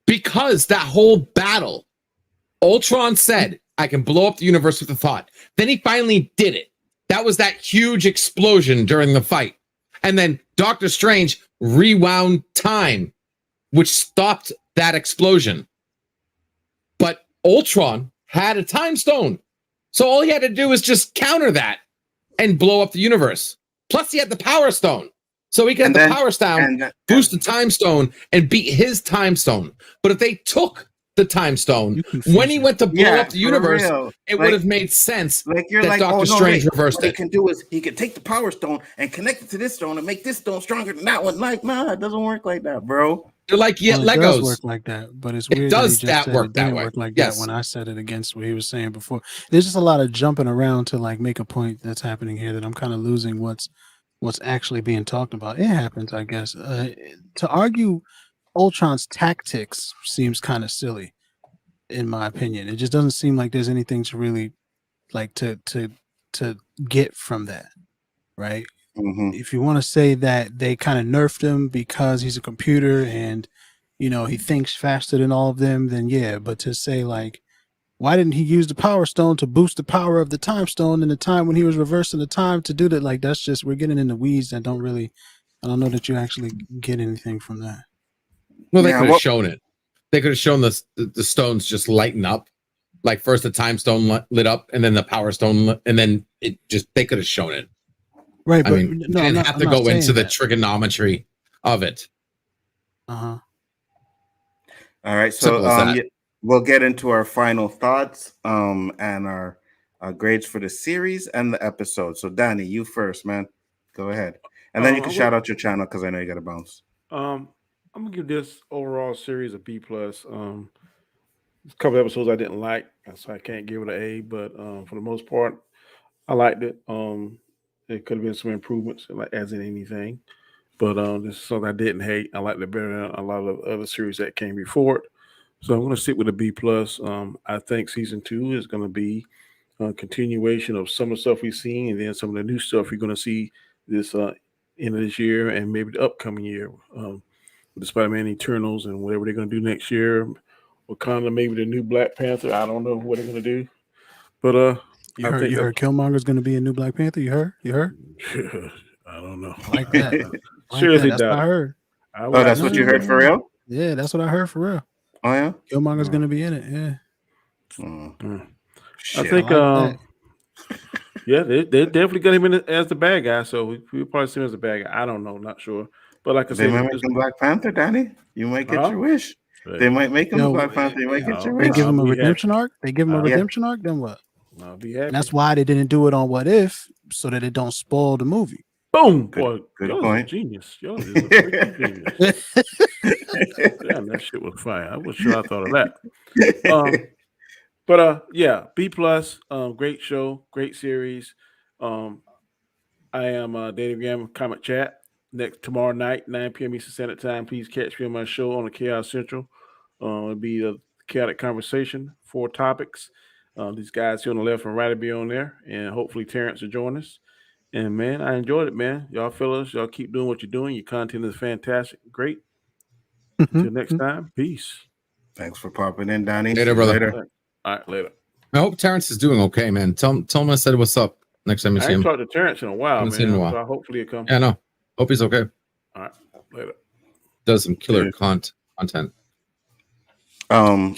Because that whole battle, Ultron said, I can blow up the universe with a thought. Then he finally did it. That was that huge explosion during the fight. And then Doctor Strange rewound time, which stopped that explosion. But Ultron had a time stone. So all he had to do was just counter that and blow up the universe. Plus, he had the power stone. So he got the power stone, boost the time stone, and beat his time stone. But if they took the time stone when he went to blow up the universe, it would have made sense that Doctor Strange reversed what it. he can do is he can take the power stone and connect it to this stone and make this stone stronger than that one. Like, nah, it doesn't work like that, bro. They're like Well, it Legos. does work like that, but it's weird does that he just that said work it that didn't way. work like Yes. that when I said it against what he was saying before. There's just a lot of jumping around to like make a point that's happening here that I'm kind of losing what's actually being talked about. It happens, I guess. To argue Ultron's tactics seems kind of silly, in my opinion. It just doesn't seem like there's anything to really like to get from that, right? If you want to say that they kind of nerfed him because he's a computer and he thinks faster than all of them, then yeah. But to say like, why didn't he use the power stone to boost the power of the time stone in the time when he was reversing the time to do that? Like, that's just, we're getting in the weeds that don't really, I don't know that you actually get anything from that. Well, they could have shown it. They could have shown the stones just lighten up. Like first the time stone lit up and then the power stone, and then they could have shown it. Right. I mean, you didn't have to go into the trigonometry of it. Uh-huh. All right. So we'll get into our final thoughts and our grades for the series and the episode. So Danny, you first, man. Go ahead. And then you can shout out your channel because I know you got to bounce. I'm gonna give this overall series a B plus. A couple episodes I didn't like, so I can't give it an A. But for the most part, I liked it. It could have been some improvements, like as in anything. But this is something I didn't hate. I liked it better than a lot of other series that came before it. So I'm going to stick with a B plus. I think season 2 is going to be a continuation of some of the stuff we've seen, and then some of the new stuff you're going to see this end of this year and maybe the upcoming year. With the Spider-Man Eternals and whatever they're going to do next year. Wakanda, maybe the new Black Panther. I don't know what they're going to do. But you heard Killmonger's going to be a new Black Panther? You heard? I don't know. Like that. Seriously, that's what I heard. That's what you heard for real? Yeah, that's what I heard for real. Oh yeah, Killmonger's going to be in it. Yeah. I think. Yeah, they definitely got him in as the bad guy. So we'll probably see him as the bad guy. I don't know, not sure. But like I said, they might make him Black Panther, Danny. You might get your wish. They might make him Black Panther. You might get your wish. They give him a redemption arc. They give him a redemption arc. Then what? I'll be happy. And that's why they didn't do it on What If, so that it don't spoil the movie. Boom! Good y'all point. Is a genius. Y'all is a freaking genius. Damn, that shit was fire. I was sure I thought of that. But yeah, B plus. Great show, great series. I am Danny Graham Comic Chat. Tomorrow night, 9 p.m. Eastern Standard Time. Please catch me on my show on the Chaos Central. It'll be a chaotic conversation, 4 topics. These guys here on the left and right will be on there, and hopefully Terrence will join us. And man, I enjoyed it, man. Y'all fellas, y'all keep doing what you're doing. Your content is fantastic. Great. Until next time, peace. Thanks for popping in, Donnie. Later, See you brother. later. All right, later. I hope Terrence is doing okay, man. Tell him I said what's up next time you I see ain't him. talked to Terrence in a while, Haven't man. seen him in a while. So hopefully it comes. Yeah, no. Hope he's okay. All right, later. Does some killer Yeah. content.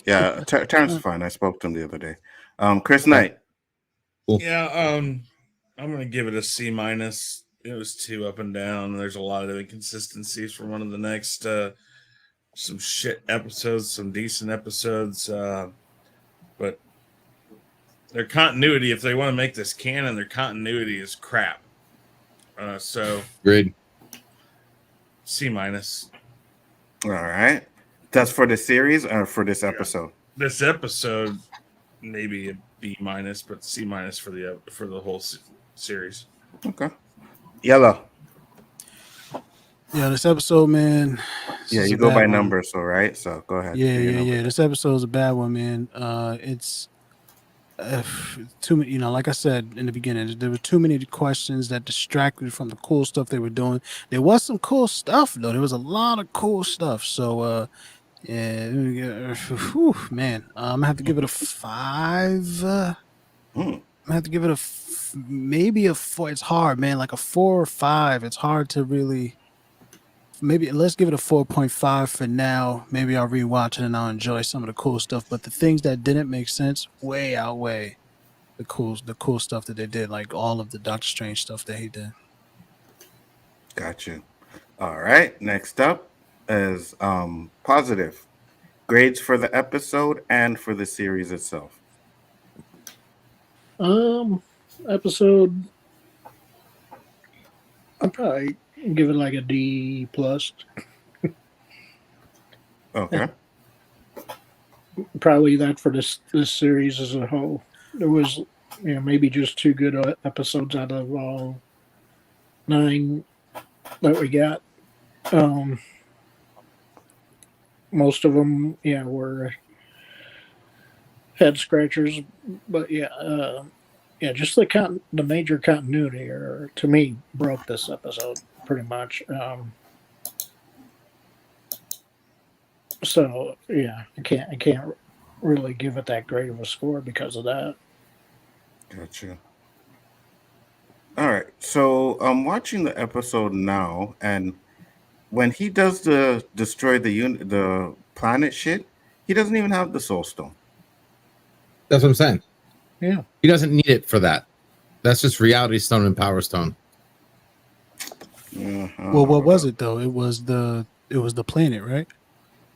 Yeah, Terrence is fine. I spoke to him the other day. Chris Knight. Cool. Yeah, I'm gonna give it a C minus. It was too up and down. There's a lot of inconsistencies from one of the next. Some shit episodes, some decent episodes, but their continuity. If they want to make this canon, their continuity is crap. So Agreed. C minus. All right. That's for the series or for this episode? This episode, maybe a B minus, but C minus for the whole series. Okay. Yellow. Yeah, this episode, man. Yeah, is you a go bad by one. numbers, so right. So go ahead. Yeah. This episode is a bad one, man. It's too many. Like I said in the beginning, there were too many questions that distracted from the cool stuff they were doing. There was some cool stuff though. There was a lot of cool stuff. So, yeah, whew, man, I'm gonna have to give it a 5. I'm gonna have to give it maybe a 4. It's hard, man. Like a 4 or 5. It's hard to really. Maybe let's give it a 4.5 for now. Maybe I'll rewatch it and I'll enjoy some of the cool stuff. But the things that didn't make sense way outweigh the cool stuff that they did, like all of the Doctor Strange stuff that he did. Got you. All right. Next up is positive grades for the episode and for the series itself. Episode, I'll probably give it like a D plus. Okay. Probably that for this series as a whole. There was, maybe just 2 good episodes out of all 9 that we got. Most of them, were head scratchers, but just the major continuity, or to me, broke this episode pretty much. So I can't really give it that great of a score because of that. Gotcha. All right. So I'm watching the episode now, and when he does the destroy the planet shit, he doesn't even have the soul stone. That's what I'm saying. Yeah. He doesn't need it for that. That's just reality stone and power stone. Well, what was it though? It was the planet, right?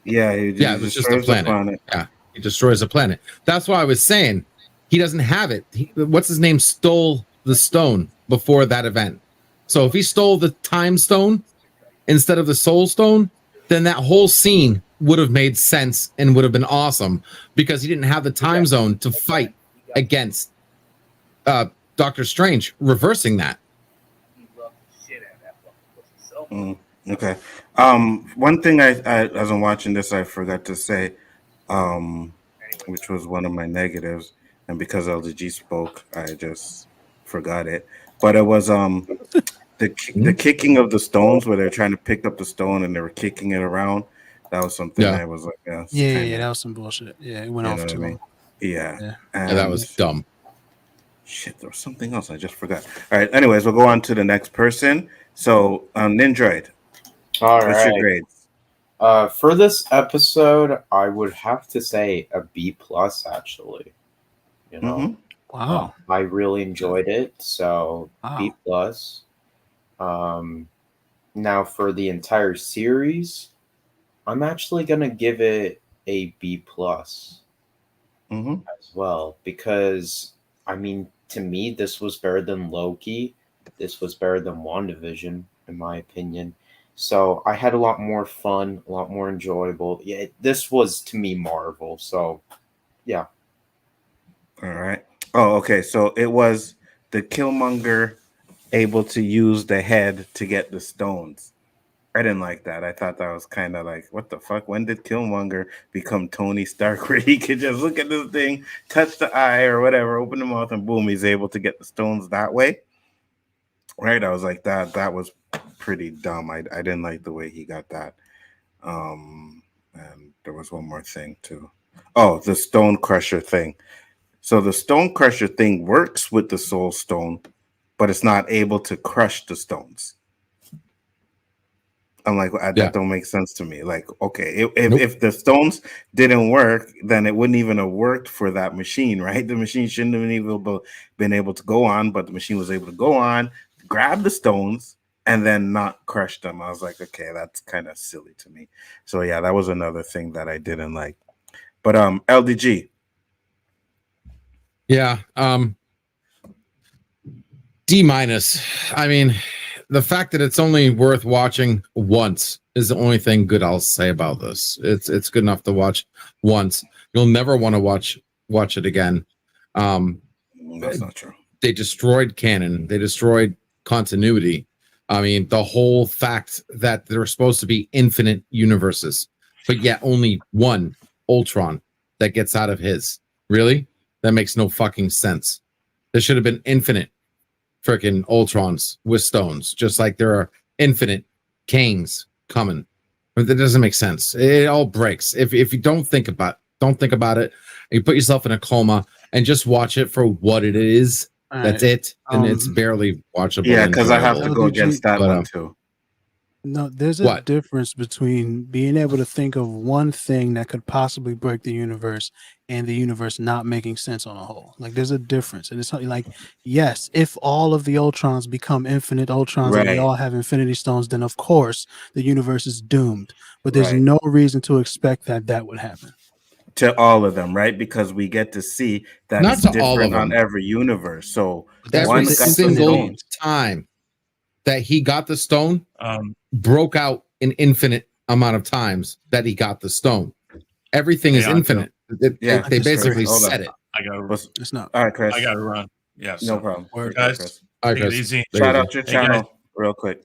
Yeah, it was just the planet. Yeah, he destroys the planet. That's why I was saying he doesn't have it. What's his name stole the stone before that event. So if he stole the time stone instead of the soul stone, then that whole scene would have made sense and would have been awesome because he didn't have the time zone to fight against Doctor Strange, reversing that. Okay. One thing I as I'm watching this, I forgot to say, which was one of my negatives, and because LDG spoke, I just forgot it. But it was the kicking of the stones, where they're trying to pick up the stone and they were kicking it around. That was something I was like, that was some bullshit. Yeah, it went off too long. Yeah, that was dumb. Shit, there was something else I just forgot. All right. Anyways, we'll go on to the next person. So, Nindroid. All what's your grades? For this episode, I would have to say a B plus. Actually, Wow. I really enjoyed it, so B plus. Now for the entire series, I'm actually gonna give it a B plus as well, because to me, this was better than Loki. This was better than WandaVision, in my opinion. So I had a lot more fun, a lot more enjoyable. Yeah, this was to me Marvel. So, yeah. All right. Oh, okay. So it was the Killmonger able to use the head to get the stones. I didn't like that. I thought that was kind of like, what the fuck? When did Killmonger become Tony Stark, where he could just look at this thing, touch the eye or whatever, open the mouth, and boom, he's able to get the stones that way? Right? I was like that was pretty dumb. I didn't like the way he got that. And there was one more thing too. Oh, the stone crusher thing. So the stone crusher thing works with the soul stone, but it's not able to crush the stones. I'm like, that don't make sense to me. Like, okay, if the stones didn't work, then it wouldn't even have worked for that machine, right? The machine shouldn't have been able to go on, but the machine was able to go on, grab the stones, and then not crush them. I was like, okay, that's kind of silly to me. So yeah, that was another thing that I didn't like. But LDG. Yeah. D-. I mean, the fact that it's only worth watching once is the only thing good I'll say about this. It's good enough to watch once. You'll never want to watch it again. That's not true. They destroyed canon. They destroyed continuity. I mean, the whole fact that there are supposed to be infinite universes, but yet only one Ultron that gets out of his. Really? That makes no fucking sense. There should have been infinite freaking Ultrons with stones, just like there are infinite Kangs coming. But that doesn't make sense. It all breaks. If you don't think about it, you put yourself in a coma and just watch it for what it is. That's it. And it's barely watchable. Yeah, because I have to go against that one too. No, there's a difference between being able to think of one thing that could possibly break the universe and the universe not making sense on a whole. Like, there's a difference. And it's like, yes, if all of the Ultrons become infinite Ultrons and we all have Infinity Stones, then of course the universe is doomed. But there's no reason to expect that would happen. To all of them, right? Because we get to see that Not it's to all different of them. on every universe. So every single time that he got the stone, broke out an infinite amount of times that he got the stone. Everything is infinite. They basically said it. I gotta. It's not. All right, Chris. I gotta run. Yes. No problem. Guys, all right, take it Chris. easy. Shout out your channel real quick.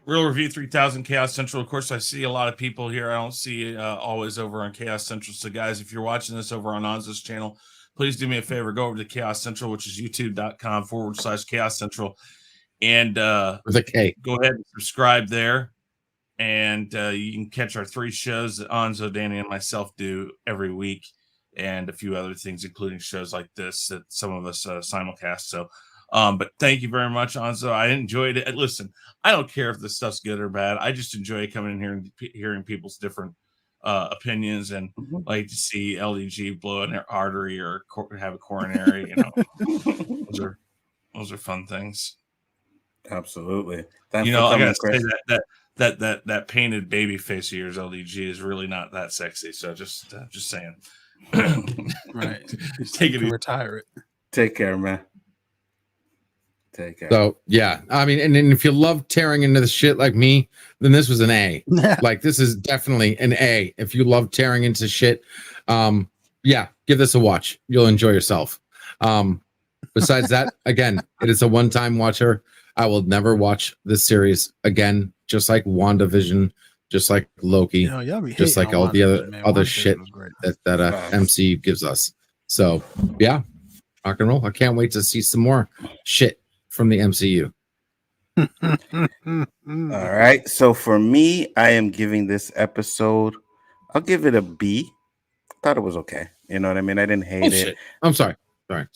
Real Review 3000 Chaos Central. Of course, I see a lot of people here. I don't see always over on Chaos Central. So, guys, if you're watching this over on Anza's channel, please do me a favor. Go over to Chaos Central, which is youtube.com/Chaos Central. And with a K. Go ahead and subscribe there. And you can catch our 3 shows that Anzo, Danny, and myself do every week, and a few other things, including shows like this that some of us simulcast. So, but thank you very much, Anzo. I enjoyed it. Listen, I don't care if this stuff's good or bad. I just enjoy coming in here and hearing people's different opinions, and like to see LDG blow in their artery or have a coronary. You know, those are fun things. Absolutely. I gotta say that painted baby face of yours, LDG, is really not that sexy. So just saying. Right. Take it. Retire it. Take care, man. Take care. So yeah, I mean, and if you love tearing into the shit like me, then this was an A. Like, this is definitely an A. If you love tearing into shit, yeah, give this a watch. You'll enjoy yourself. Besides that, again, it is a one-time watcher. I will never watch this series again. Just like WandaVision, just like Loki, just like all the other shit that MCU gives us. So yeah, rock and roll. I can't wait to see some more shit from the MCU. All right. So for me, I am giving this episode, I'll give it a B. Thought it was okay. You know what I mean? I didn't hate it. Shit. I'm sorry. Sorry.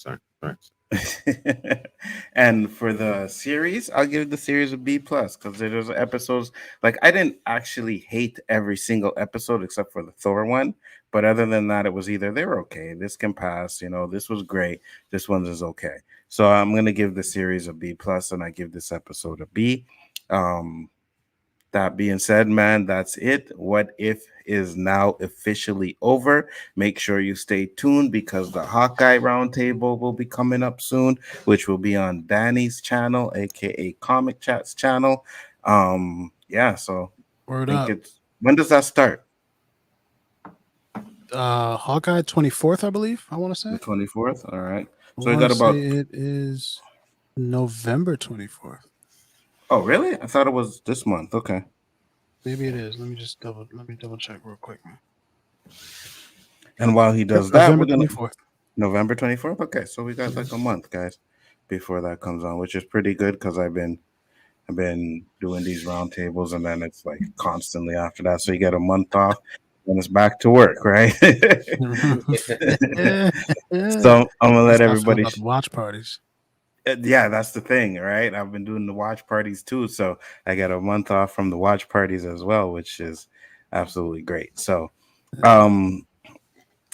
And for the series, I'll give the series a B plus, because there's episodes like I didn't actually hate every single episode except for the Thor one, but other than that, it was either they're okay, this can pass, this was great, this one is okay. So I'm gonna give the series a B plus, and I give this episode a B. That being said, man, that's it. What If is now officially over. Make sure you stay tuned, because the Hawkeye Roundtable will be coming up soon, which will be on Danny's channel, aka Comic Chat's channel. Yeah, so Word up. When does that start? Hawkeye 24th, I believe. I want to say the 24th. All right. So I we got about. It is November 24th. Oh, really? I thought it was this month. Okay. Maybe it is. Let me double check real quick. And while he does that, November we're gonna 24th. November 24th. Okay, so we got like a month, guys. before that comes on, which is pretty good because I've been doing these roundtables, and then it's like constantly after that. So you get a month off, and it's back to work, right? So I'm gonna let That's how I feel everybody. about the watch parties. Yeah, that's the thing, right? I've been doing the watch parties too, so I get a month off from the watch parties as well, which is absolutely great. So,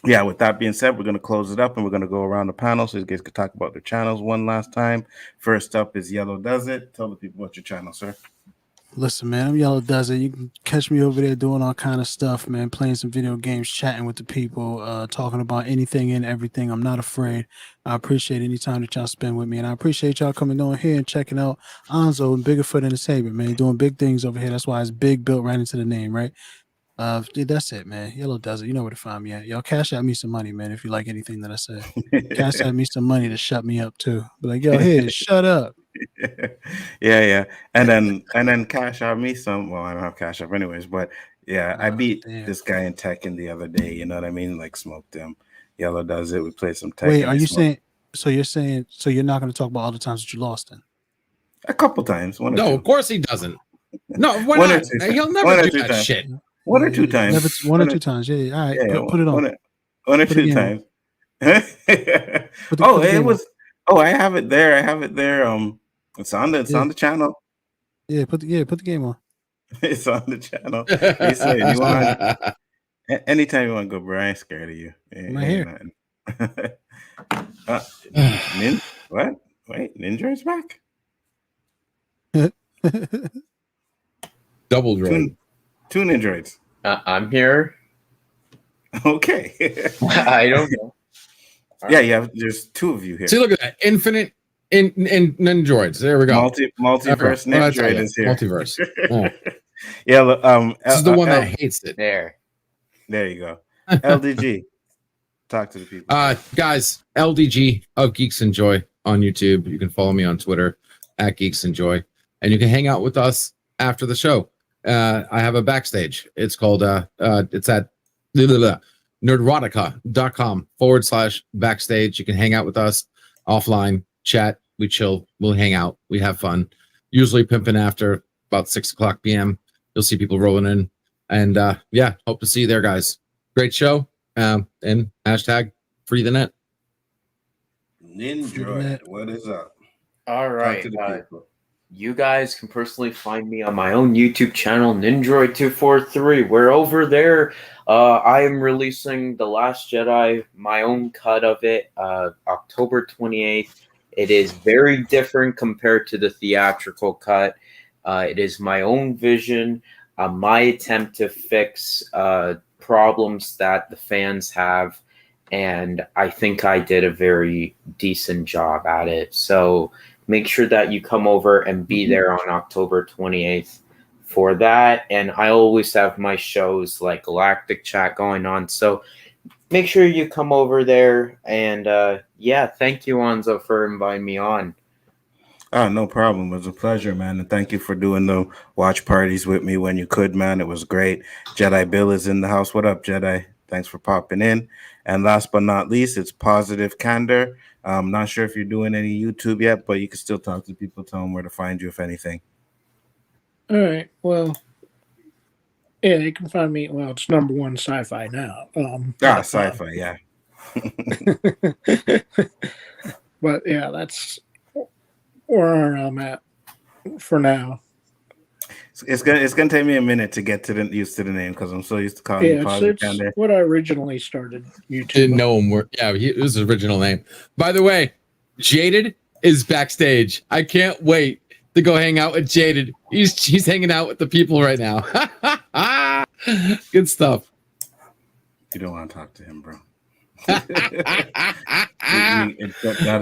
yeah, with that being said, we're going to close it up and we're going to go around the panel so you guys can talk about their channels one last time. First up is Yellow Does It. Tell the people about your channel, sir. Listen, man, I'm Yellow Does It. You can catch me over there doing all kind of stuff, man, playing some video games, chatting with the people, talking about anything and everything. I'm not afraid. I appreciate any time that y'all spend with me, and I appreciate y'all coming on here and checking out Anzo and Biggerfoot Entertainment, man, doing big things over here. That's why it's big built right into the name, right? That's it, man. Yellow Does It. You know where to find me at. Y'all cash out me some money, man, if you like anything that I said. Cash out me some money to shut me up too. Be like, yo, here, shut up. Yeah. And then Cash App me some. Well, I don't have Cash App anyways, but yeah, I beat this guy in Tekken the other day. You know what I mean? Like smoked him. Yellow Does It. We played some Tekken. Wait, are you saying? So you're saying? So you're not going to talk about all the times that you lost then? A couple times. No, of course he doesn't. No, why not? He'll never do that shit. One or two times. One or two times. Yeah. All right. Put it on. One or two times. It was. Oh, I have it there. It's on the channel. Yeah. Put the game on. It's on the channel. He said, "You want anytime you want to go, bro? I ain't scared of you. I'm right here. What? Wait, Ninja's back. Double droid. Two Ninjas. I'm here. Okay. I don't know. Yeah. There's two of you here. See, look at that. Infinite in Ninjroids. There we go. Multiverse Ninja is here. Multiverse. Oh. Yeah. This is the one that hates it. There you go. LDG. Talk to the people. Guys, LDG of Geeks Enjoy on YouTube. You can follow me on Twitter at Geeks Enjoy, and you can hang out with us after the show. I have a backstage. It's called it's at nerdrotica.com/backstage. You can hang out with us offline, chat, we chill, we'll hang out, we have fun. Usually pimping after about 6:00 p.m. You'll see people rolling in. And yeah, hope to see you there, guys. Great show. And hashtag free the net. Ninja, what is up? All right. You guys can personally find me on my own YouTube channel, Ninjroid243. Where over there, I am releasing The Last Jedi, my own cut of it, October 28th. It is very different compared to the theatrical cut. It is my own vision, my attempt to fix problems that the fans have, and I think I did a very decent job at it. So make sure that you come over and be there on October 28th for that. And I always have my shows like Galactic Chat going on. So make sure you come over there. And yeah, thank you, Anzo, for inviting me on. Oh, no problem. It was a pleasure, man. And thank you for doing the watch parties with me when you could, man. It was great. Jedi Bill is in the house. What up, Jedi? Thanks for popping in. And last but not least, it's Positive Candor. I'm not sure if you're doing any YouTube yet, but you can still talk to people, tell them where to find you, if anything. All right. Well, yeah, you can find me. Well, it's #1 sci-fi now. Sci-fi, yeah. But yeah, that's where I'm at for now. It's gonna take me a minute to get used to the name because I'm so used to calling you Positive Candor. It's what I originally started YouTube. Didn't know him. It was his original name. By the way, Jaded is backstage. I can't wait to go hang out with Jaded. He's hanging out with the people right now. Good stuff. You don't want to talk to him, bro. That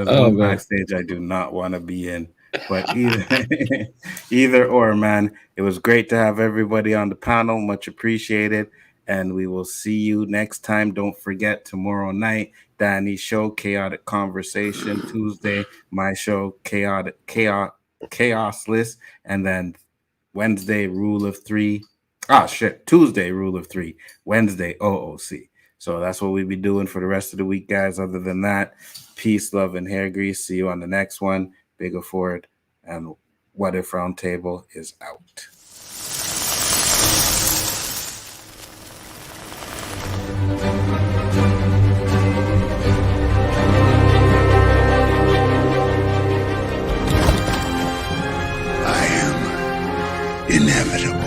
is one backstage I do not want to be in. But either or, man, it was great to have everybody on the panel. Much appreciated. And we will see you next time. Don't forget, tomorrow night, Danny's show, Chaotic Conversation. Tuesday, my show, Chaos List. And then Wednesday, Rule of Three. Tuesday, Rule of Three. Wednesday, OOC. So that's what we'll be doing for the rest of the week, guys. Other than that, peace, love, and hair grease. See you on the next one. Bigger Ford and What If Roundtable is out. I am inevitable.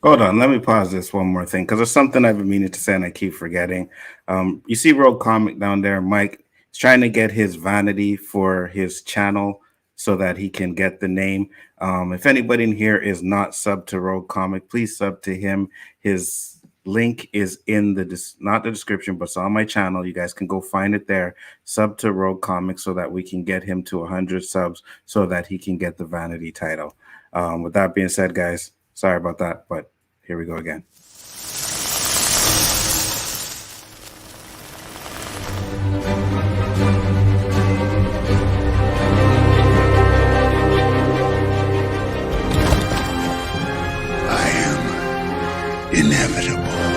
Hold on, let me pause this one more thing because there's something I've been meaning to say and I keep forgetting. You see Rogue Comic down there, Mike is trying to get his vanity for his channel so that he can get the name. If anybody in here is not sub to Rogue Comic, please sub to him. His link is in not the description, but it's on my channel. You guys can go find it there. Sub to Rogue Comic so that we can get him to 100 subs so that he can get the vanity title. With that being said, guys, sorry about that, but here we go again. I am inevitable.